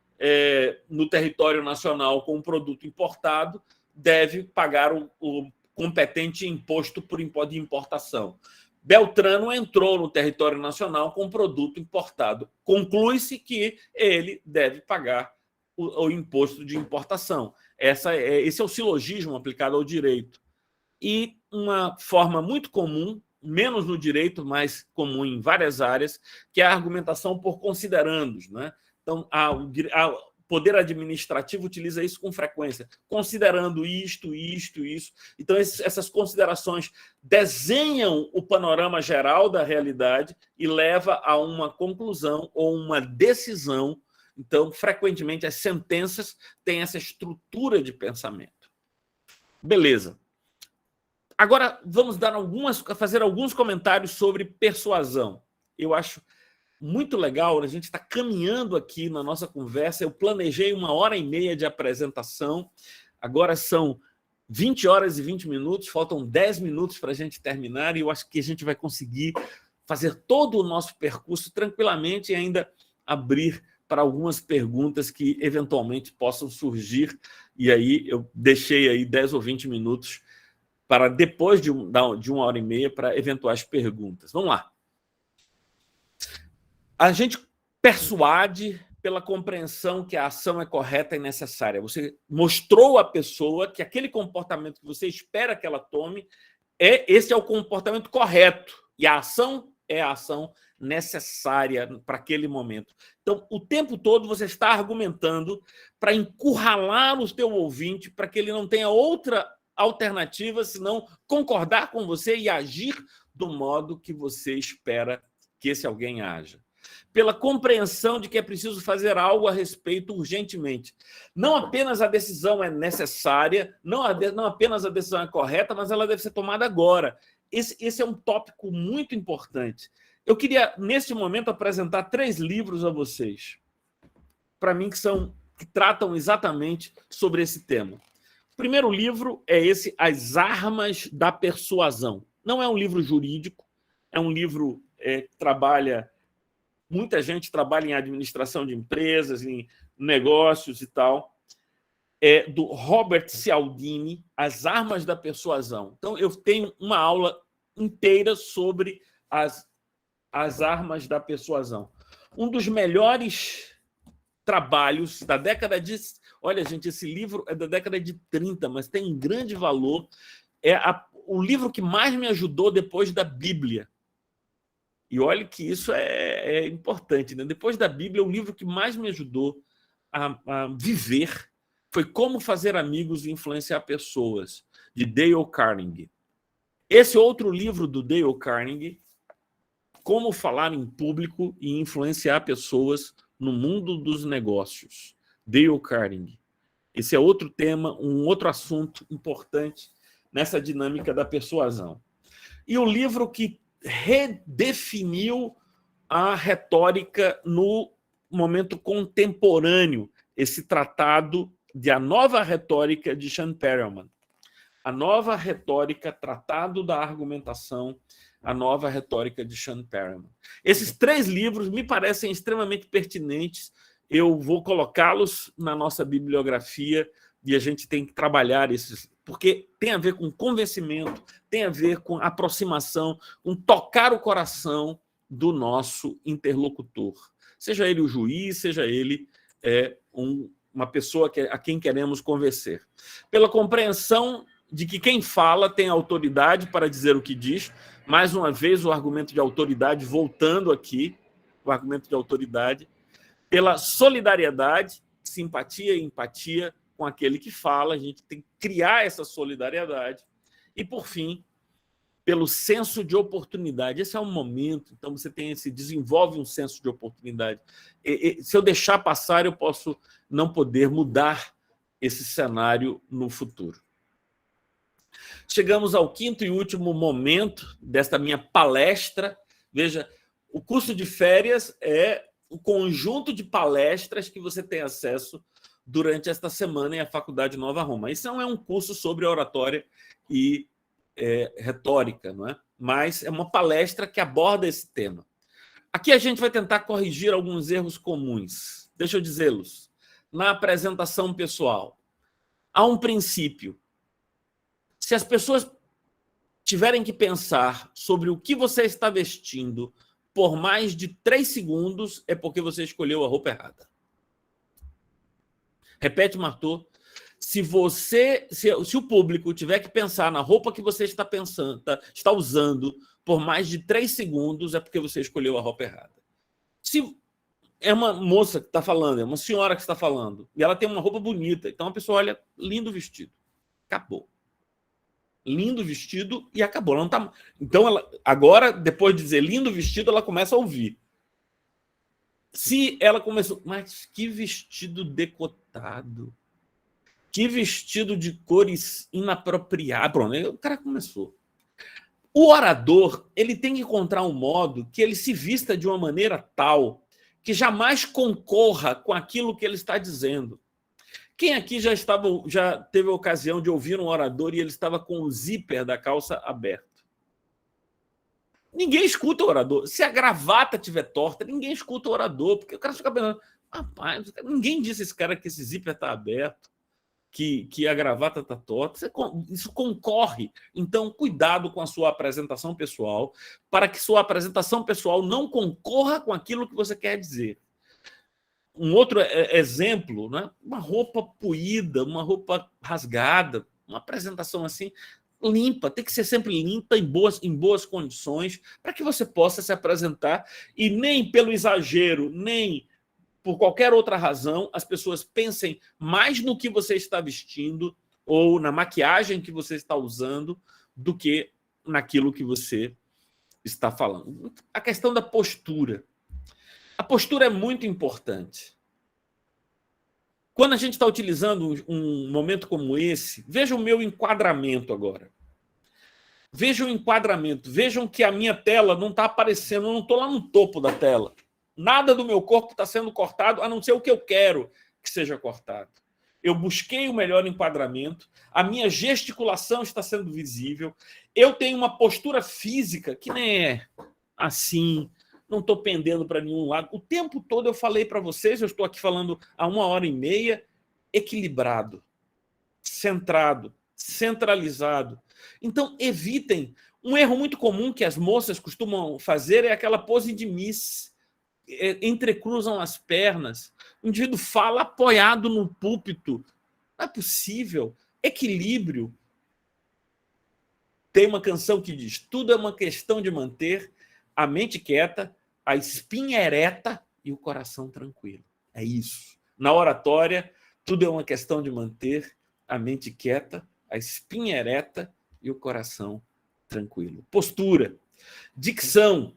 no território nacional com um produto importado deve pagar o competente imposto de importação. Beltrano entrou no território nacional com um produto importado. Conclui-se que ele deve pagar o imposto de importação. Esse é o silogismo aplicado ao direito. E uma forma muito comum, menos no direito, mas comum em várias áreas, que é a argumentação por considerandos, né? Então, o poder administrativo utiliza isso com frequência, considerando isto. Então, essas considerações desenham o panorama geral da realidade e leva a uma conclusão ou uma decisão. Então, frequentemente, as sentenças têm essa estrutura de pensamento. Beleza. Agora, vamos fazer alguns comentários sobre persuasão. Eu acho muito legal, a gente está caminhando aqui na nossa conversa. Eu planejei 1h30 de apresentação, agora são 20 horas e 20 minutos, faltam 10 minutos para a gente terminar, e eu acho que a gente vai conseguir fazer todo o nosso percurso tranquilamente e ainda abrir para algumas perguntas que eventualmente possam surgir, e aí eu deixei aí 10 ou 20 minutos para depois de 1h30 para eventuais perguntas. Vamos lá. A gente persuade pela compreensão que a ação é correta e necessária. Você mostrou à pessoa que aquele comportamento que você espera que ela tome, esse é o comportamento correto, e a ação é a ação necessária para aquele momento. Então, o tempo todo você está argumentando para encurralar o teu ouvinte, para que ele não tenha outra alternativa senão concordar com você e agir do modo que você espera que esse alguém haja. Pela compreensão de que é preciso fazer algo a respeito urgentemente. Não apenas a decisão é necessária, não apenas a decisão é correta, mas ela deve ser tomada agora. Esse é um tópico muito importante. Eu queria, neste momento, apresentar 3 livros a vocês, para mim, que tratam exatamente sobre esse tema. O primeiro livro é esse, As Armas da Persuasão. Não é um livro jurídico, é um livro que trabalha... Muita gente trabalha em administração de empresas, em negócios e tal. É do Robert Cialdini, As Armas da Persuasão. Então, eu tenho uma aula inteira sobre as armas da persuasão. Um dos melhores trabalhos da década de... Olha, gente, esse livro é da década de 30, mas tem um grande valor. É o livro que mais me ajudou depois da Bíblia. E olha que isso é importante, né? Depois da Bíblia, o livro que mais me ajudou a viver foi Como Fazer Amigos e Influenciar Pessoas, de Dale Carnegie. Esse outro livro do Dale Carnegie, Como Falar em Público e Influenciar Pessoas no Mundo dos Negócios, Dale Carnegie. Esse é outro tema, um outro assunto importante nessa dinâmica da persuasão. E o livro que redefiniu a retórica no momento contemporâneo, esse tratado de A Nova Retórica de Sean Perelman. A Nova Retórica, Tratado da Argumentação, A Nova Retórica de Sean Perelman. Esses 3 livros me parecem extremamente pertinentes. Eu vou colocá-los na nossa bibliografia e a gente tem que trabalhar porque tem a ver com convencimento, tem a ver com aproximação, com tocar o coração do nosso interlocutor. Seja ele o juiz, seja ele uma pessoa a quem queremos convencer. Pela compreensão de que quem fala tem autoridade para dizer o que diz. Mais uma vez, o argumento de autoridade, voltando aqui, o argumento de autoridade, pela solidariedade, simpatia e empatia com aquele que fala, a gente tem que criar essa solidariedade. E, por fim, pelo senso de oportunidade. Esse é um momento, então você desenvolve um senso de oportunidade. Se eu deixar passar, eu posso não poder mudar esse cenário no futuro. Chegamos ao quinto e último momento desta minha palestra. Veja, o curso de férias é o conjunto de palestras que você tem acesso durante esta semana em a Faculdade Nova Roma. Isso não é um curso sobre oratória e retórica, não é? Mas é uma palestra que aborda esse tema. Aqui a gente vai tentar corrigir alguns erros comuns. Deixa eu dizê-los. Na apresentação pessoal, há um princípio. Se as pessoas tiverem que pensar sobre o que você está vestindo por mais de 3 segundos, é porque você escolheu a roupa errada. Repete, Martô. Se o público tiver que pensar na roupa que você está usando por mais de 3 segundos, é porque você escolheu a roupa errada. Se é uma moça que está falando, é uma senhora que está falando, e ela tem uma roupa bonita, então a pessoa olha, lindo vestido. Acabou. Lindo vestido e acabou. Ela não tá... Então, agora, depois de dizer lindo vestido, ela começa a ouvir. Se ela começou... Mas que vestido decotado. Que vestido de cores inapropriadas. Pronto, o cara começou. O orador, ele tem que encontrar um modo que ele se vista de uma maneira tal que jamais concorra com aquilo que ele está dizendo. Quem aqui já teve a ocasião de ouvir um orador e ele estava com o zíper da calça aberto? Ninguém escuta o orador. Se a gravata estiver torta, ninguém escuta o orador, porque o cara fica pensando, rapaz, ninguém disse esse cara que esse zíper está aberto, que a gravata está torta. Isso concorre. Então, cuidado com a sua apresentação pessoal, para que sua apresentação pessoal não concorra com aquilo que você quer dizer. Um outro exemplo, né? Uma roupa puída, uma roupa rasgada, uma apresentação assim, limpa, tem que ser sempre limpa, em boas condições, para que você possa se apresentar e nem pelo exagero, nem por qualquer outra razão, as pessoas pensem mais no que você está vestindo ou na maquiagem que você está usando do que naquilo que você está falando. A questão da postura. A postura é muito importante. Quando a gente está utilizando um momento como esse, veja o meu enquadramento agora. Vejam o enquadramento. Vejam que a minha tela não está aparecendo, eu não estou lá no topo da tela. Nada do meu corpo está sendo cortado, a não ser o que eu quero que seja cortado. Eu busquei o melhor enquadramento, a minha gesticulação está sendo visível, eu tenho uma postura física que nem é assim, não estou pendendo para nenhum lado. O tempo todo eu falei para vocês, eu estou aqui falando há 1h30, equilibrado, centrado, centralizado. Então, evitem. Um erro muito comum que as moças costumam fazer é aquela pose de Miss. Entrecruzam as pernas. O indivíduo fala apoiado no púlpito. Não é possível. Equilíbrio. Tem uma canção que diz: tudo é uma questão de manter a mente quieta, a espinha ereta e o coração tranquilo. É isso. Na oratória, tudo é uma questão de manter a mente quieta, a espinha ereta e o coração tranquilo. Postura. Dicção.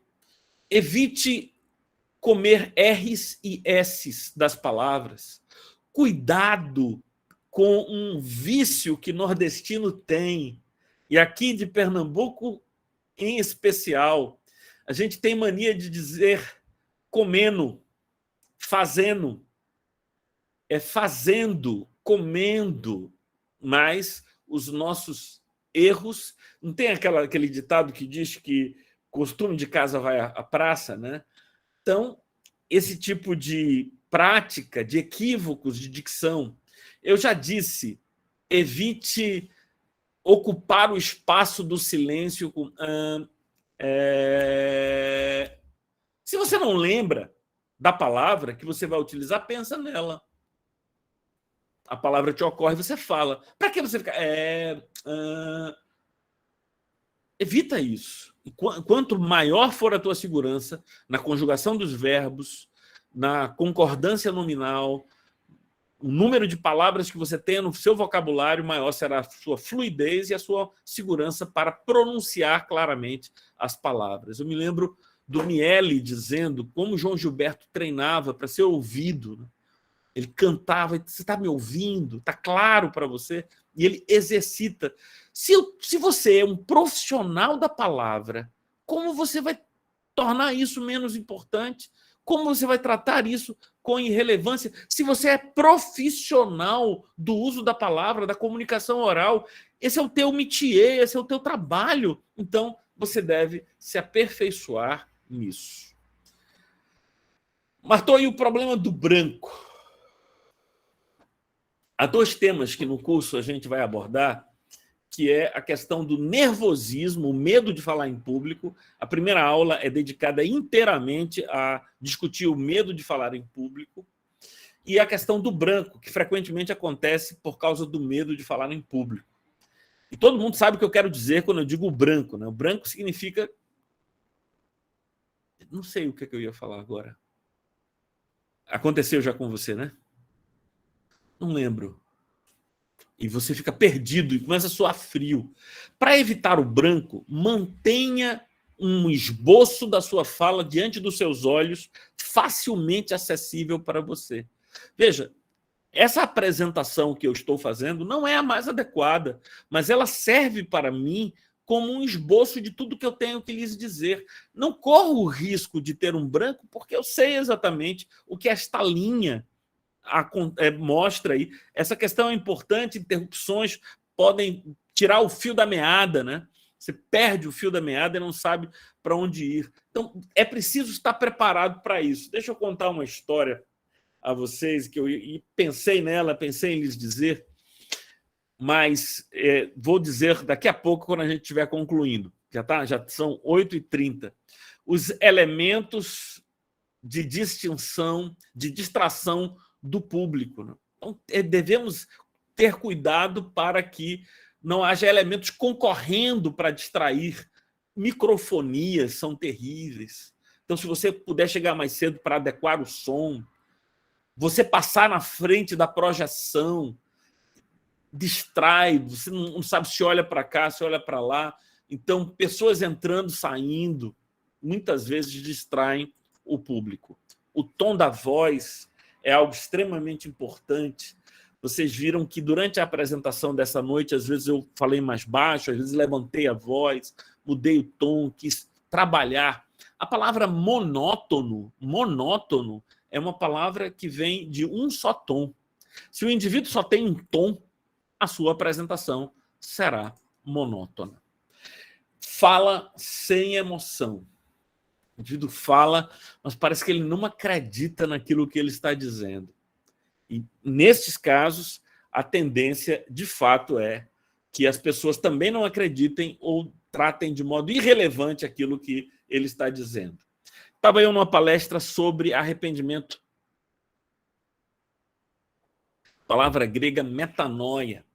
Evite comer R's e S's das palavras. Cuidado com um vício que nordestino tem, e aqui de Pernambuco em especial. A gente tem mania de dizer comendo, fazendo. É fazendo, comendo, mas os nossos erros... Não tem aquele ditado que diz que costume de casa vai à praça, né? Então, esse tipo de prática, de equívocos de dicção, eu já disse, evite ocupar o espaço do silêncio com... Se você não lembra da palavra que você vai utilizar, pensa nela. A palavra te ocorre, você fala. Para que você ficar... Evita isso. Quanto maior for a tua segurança na conjugação dos verbos, na concordância nominal, o número de palavras que você tenha no seu vocabulário, maior será a sua fluidez e a sua segurança para pronunciar claramente as palavras. Eu me lembro do Miele dizendo como João Gilberto treinava para ser ouvido, né? Ele cantava, você está me ouvindo? Está claro para você? E ele exercita. Se você é um profissional da palavra, como você vai tornar isso menos importante? Como você vai tratar isso com irrelevância? Se você é profissional do uso da palavra, da comunicação oral, esse é o teu métier, esse é o teu trabalho. Então, você deve se aperfeiçoar nisso. Martou, e o problema do branco? Há dois temas que no curso a gente vai abordar, que é a questão do nervosismo, o medo de falar em público. A primeira aula é dedicada inteiramente a discutir o medo de falar em público, e a questão do branco, que frequentemente acontece por causa do medo de falar em público. E todo mundo sabe o que eu quero dizer quando eu digo o branco, né? O branco significa... Não sei o que eu ia falar agora. Aconteceu já com você, né? Não lembro. E você fica perdido e começa a suar frio. Para evitar o branco, mantenha um esboço da sua fala diante dos seus olhos, facilmente acessível para você. Veja, essa apresentação que eu estou fazendo não é a mais adequada, mas ela serve para mim como um esboço de tudo que eu tenho que lhes dizer. Não corro o risco de ter um branco, porque eu sei exatamente o que esta linha mostra aí. Essa questão é importante, interrupções podem tirar o fio da meada, né? Você perde o fio da meada e não sabe para onde ir. Então, é preciso estar preparado para isso. Deixa eu contar uma história a vocês, que eu pensei nela, pensei em lhes dizer, mas vou dizer daqui a pouco, quando a gente estiver concluindo. Já são 8h30. Os elementos de distinção, de distração do público, né? Então, devemos ter cuidado para que não haja elementos concorrendo para distrair. Microfonias são terríveis. Então, se você puder chegar mais cedo para adequar o som, você passar na frente da projeção, distrai, você não sabe se olha para cá, se olha para lá. Então, pessoas entrando, saindo, muitas vezes distraem o público. O tom da voz é algo extremamente importante. Vocês viram que durante a apresentação dessa noite, às vezes eu falei mais baixo, às vezes levantei a voz, mudei o tom, quis trabalhar. A palavra monótono é uma palavra que vem de um só tom. Se o indivíduo só tem um tom, a sua apresentação será monótona. Fala sem emoção. O indivíduo fala, mas parece que ele não acredita naquilo que ele está dizendo. E, nestes casos, a tendência, de fato, é que as pessoas também não acreditem ou tratem de modo irrelevante aquilo que ele está dizendo. Estava eu numa palestra sobre arrependimento. Palavra grega metanoia.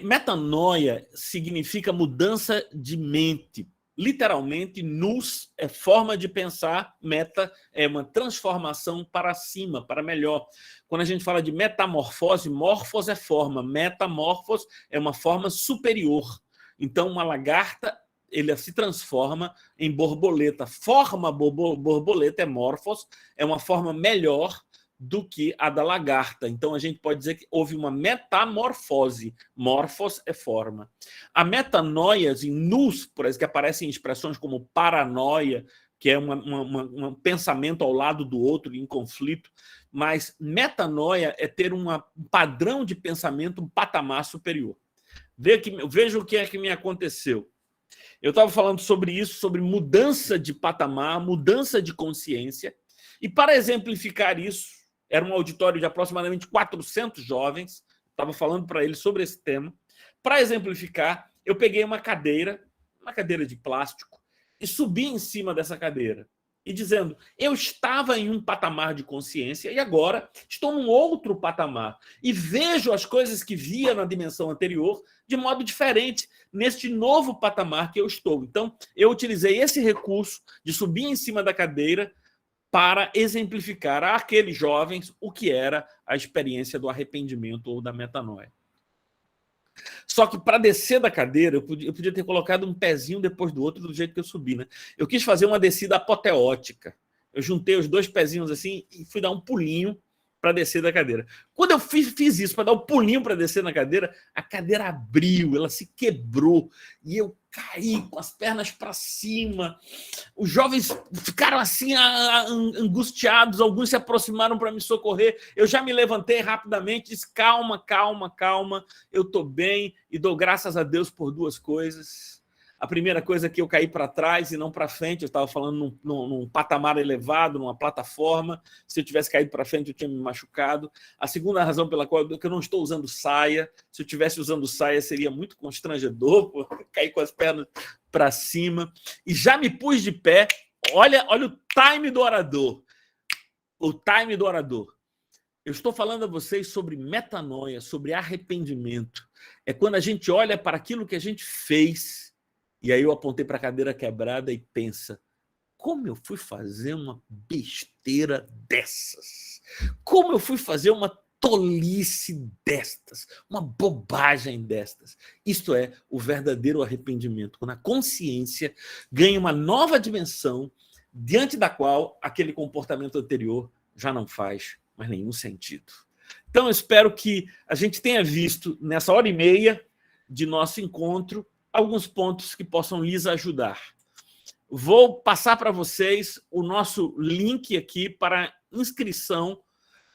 Metanoia significa mudança de mente. Literalmente, nous é forma de pensar, meta é uma transformação para cima, para melhor. Quando a gente fala de metamorfose, morfos é forma, metamorfos é uma forma superior. Então, uma lagarta, ele se transforma em borboleta. Forma borboleta é morfos, é uma forma melhor do que a da lagarta. Então, a gente pode dizer que houve uma metamorfose. Morfos é forma. A metanoia, em nous, por exemplo, que aparecem em expressões como paranoia, que é um pensamento ao lado do outro, em conflito, mas metanoia é ter um padrão de pensamento, um patamar superior. Veja o que é que me aconteceu. Eu estava falando sobre isso, sobre mudança de patamar, mudança de consciência, e para exemplificar isso, era um auditório de aproximadamente 400 jovens, estava falando para eles sobre esse tema. para exemplificar, eu peguei uma cadeira de plástico, e subi em cima dessa cadeira. E dizendo, eu estava em um patamar de consciência e agora estou num outro patamar. E vejo as coisas que via na dimensão anterior de modo diferente, neste novo patamar que eu estou. Então, eu utilizei esse recurso de subir em cima da cadeira para exemplificar àqueles jovens o que era a experiência do arrependimento ou da metanoia. Só que para descer da cadeira, eu podia ter colocado um pezinho depois do outro do jeito que eu subi, né? Eu quis fazer uma descida apoteótica. Eu juntei os dois pezinhos assim e fui dar um pulinho para descer da cadeira. Quando eu fiz isso, para dar um pulinho para descer na cadeira, a cadeira abriu, ela se quebrou e eu caí com as pernas para cima. Os jovens ficaram assim angustiados, alguns se aproximaram para me socorrer. Eu já me levantei rapidamente, disse calma, calma, calma, eu estou bem e dou graças a Deus por duas coisas. A primeira coisa é que eu caí para trás e não para frente. Eu estava falando num patamar elevado, numa plataforma. Se eu tivesse caído para frente, eu tinha me machucado. A segunda razão pela qual eu não estou usando saia. Se eu estivesse usando saia, seria muito constrangedor, cair com as pernas para cima. E já me pus de pé. Olha o time do orador. O time do orador. Eu estou falando a vocês sobre metanoia, sobre arrependimento. É quando a gente olha para aquilo que a gente fez. E aí eu apontei para a cadeira quebrada e pensa, como eu fui fazer uma besteira dessas? Como eu fui fazer uma tolice destas? Uma bobagem destas? Isto é o verdadeiro arrependimento, quando a consciência ganha uma nova dimensão diante da qual aquele comportamento anterior já não faz mais nenhum sentido. Então eu espero que a gente tenha visto nessa hora e meia de nosso encontro alguns pontos que possam lhes ajudar. Vou passar para vocês o nosso link aqui para inscrição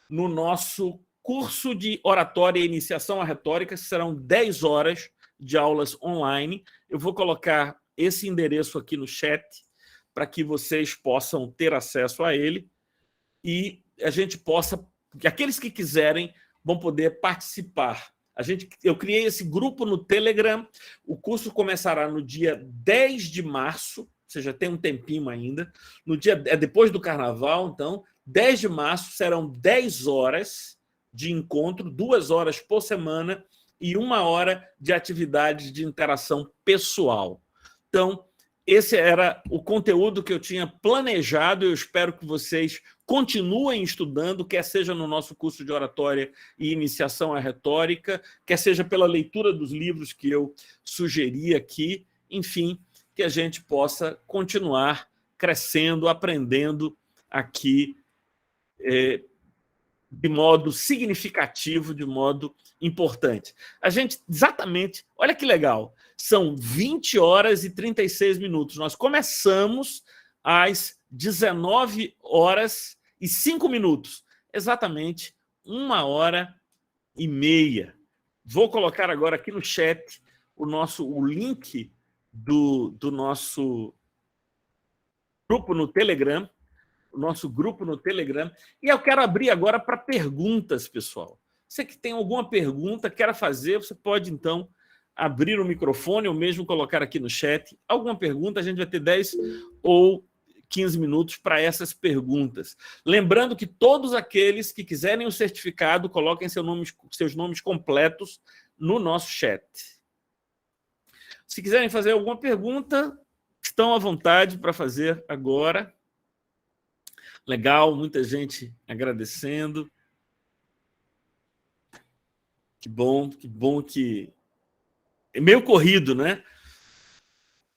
no nosso curso de oratória e iniciação à retórica, que serão 10 horas de aulas online. Eu vou colocar esse endereço aqui no chat para que vocês possam ter acesso a ele e a gente possa, aqueles que quiserem vão poder participar. Eu criei esse grupo no Telegram, o curso começará no dia 10 de março, ou seja, tem um tempinho ainda, depois do Carnaval, então, 10 de março serão 10 horas de encontro, 2 horas por semana e 1 hora de atividades de interação pessoal. Então, esse era o conteúdo que eu tinha planejado. Eu espero que vocês continuem estudando, quer seja no nosso curso de oratória e iniciação à retórica, quer seja pela leitura dos livros que eu sugeri aqui, enfim, que a gente possa continuar crescendo, aprendendo aqui de modo significativo, de modo importante. A gente, exatamente, olha que legal, são 20 horas e 36 minutos. Nós começamos às 19 horas e 5 minutos. Exatamente 1 hora e meia. Vou colocar agora aqui no chat o link do nosso grupo no Telegram, e eu quero abrir agora para perguntas, pessoal. Você que tem alguma pergunta, quer fazer, você pode, então, abrir o microfone ou mesmo colocar aqui no chat. Alguma pergunta, a gente vai ter 10 ou 15 minutos para essas perguntas. Lembrando que todos aqueles que quiserem o certificado, coloquem seus nomes completos no nosso chat. Se quiserem fazer alguma pergunta, estão à vontade para fazer agora. Legal, muita gente agradecendo. Que bom que... É meio corrido, né?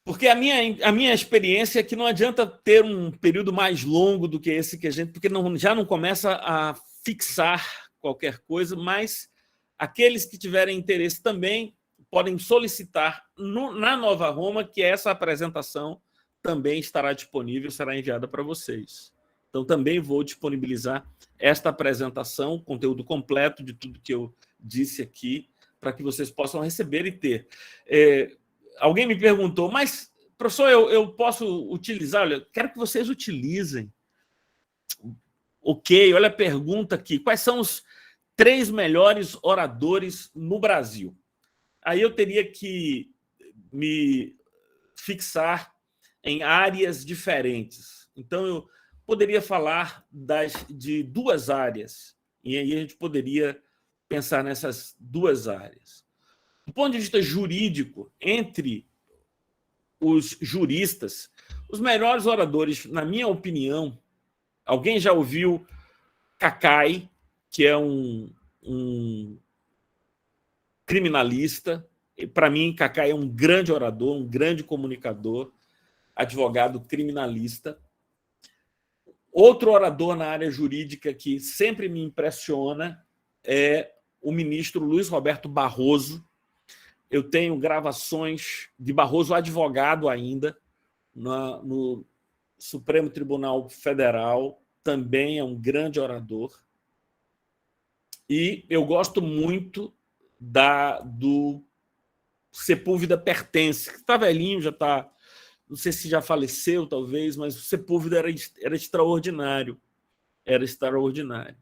Porque a minha experiência é que não adianta ter um período mais longo do que esse que a gente... Porque já não começa a fixar qualquer coisa, mas aqueles que tiverem interesse também podem solicitar na Nova Roma, que essa apresentação também estará disponível, será enviada para vocês. Então, também vou disponibilizar esta apresentação, conteúdo completo de tudo que eu disse aqui, para que vocês possam receber e ter. Alguém me perguntou, mas, professor, eu posso utilizar? Olha, quero que vocês utilizem. Ok, olha a pergunta aqui. Quais são os 3 melhores oradores no Brasil? aí eu teria que me fixar em áreas diferentes. Então, eu poderia falar de duas áreas, e aí a gente poderia pensar nessas duas áreas. Do ponto de vista jurídico, entre os juristas, os melhores oradores, na minha opinião, alguém já ouviu Kakai, que é um criminalista. Para mim, Kakai é um grande orador, um grande comunicador, advogado criminalista. Outro orador na área jurídica que sempre me impressiona é o ministro Luiz Roberto Barroso. Eu tenho gravações de Barroso advogado ainda no Supremo Tribunal Federal, também é um grande orador. E eu gosto muito do Sepúlveda Pertence, que está velhinho, já está, não sei se já faleceu, talvez, mas o Sepúlveda era extraordinário. Era extraordinário.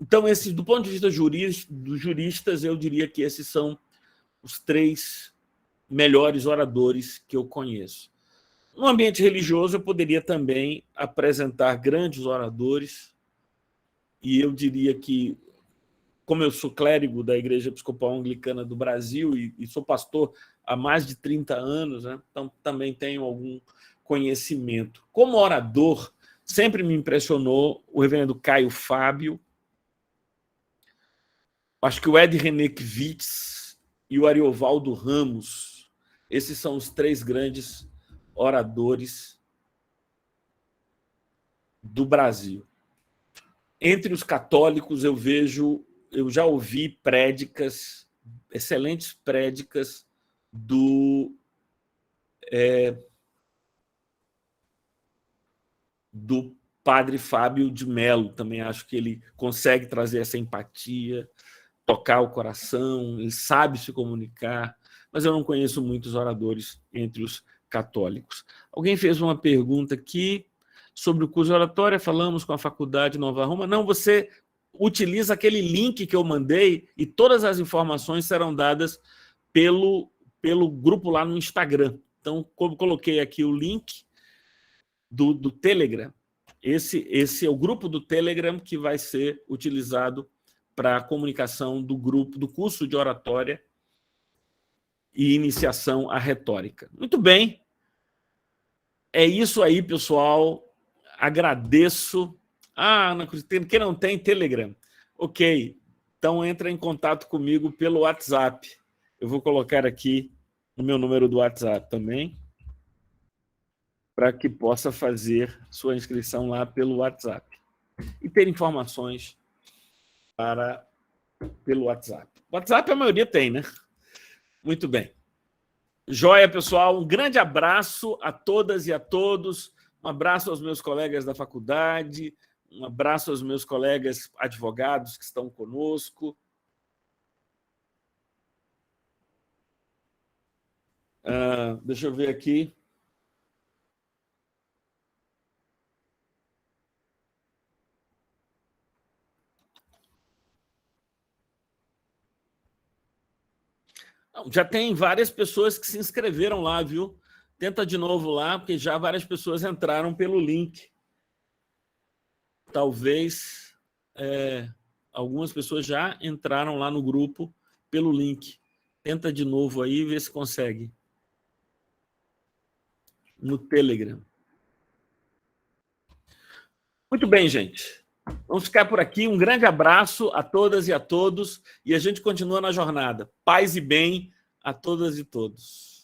Então, do ponto de vista dos juristas, eu diria que esses são os 3 melhores oradores que eu conheço. No ambiente religioso, eu poderia também apresentar grandes oradores, e eu diria que, como eu sou clérigo da Igreja Episcopal Anglicana do Brasil e sou pastor há mais de 30 anos, né? Então também tenho algum conhecimento. Como orador, sempre me impressionou o reverendo Caio Fábio, acho que o Ed Renekiewicz e o Ariovaldo Ramos. Esses são os 3 grandes oradores do Brasil. Entre os católicos, eu já ouvi prédicas, excelentes prédicas do padre Fábio de Mello. Também acho que ele consegue trazer essa empatia, tocar o coração, ele sabe se comunicar, mas eu não conheço muitos oradores entre os católicos. Alguém fez uma pergunta aqui sobre o curso de oratória, falamos com a Faculdade Nova Roma. Não, você utiliza aquele link que eu mandei e todas as informações serão dadas pelo grupo lá no Instagram. Então, como coloquei aqui o link do Telegram, esse é o grupo do Telegram que vai ser utilizado para a comunicação do grupo, do curso de oratória e iniciação à retórica. Muito bem. É isso aí, pessoal. Agradeço. Ana Cristina, quem não tem Telegram? Ok. Então, entra em contato comigo pelo WhatsApp. Eu vou colocar aqui o meu número do WhatsApp também, para que possa fazer sua inscrição lá pelo WhatsApp e ter informações pelo WhatsApp. WhatsApp a maioria tem, né? Muito bem. Joia, pessoal. Um grande abraço a todas e a todos. Um abraço aos meus colegas da faculdade, um abraço aos meus colegas advogados que estão conosco. Deixa eu ver aqui. Já tem várias pessoas que se inscreveram lá, viu? Tenta de novo lá, porque já várias pessoas entraram pelo link. Talvez algumas pessoas já entraram lá no grupo pelo link. Tenta de novo aí e vê se consegue. No Telegram. Muito bem, gente. Vamos ficar por aqui. Um grande abraço a todas e a todos. E a gente continua na jornada. Paz e bem a todas e todos.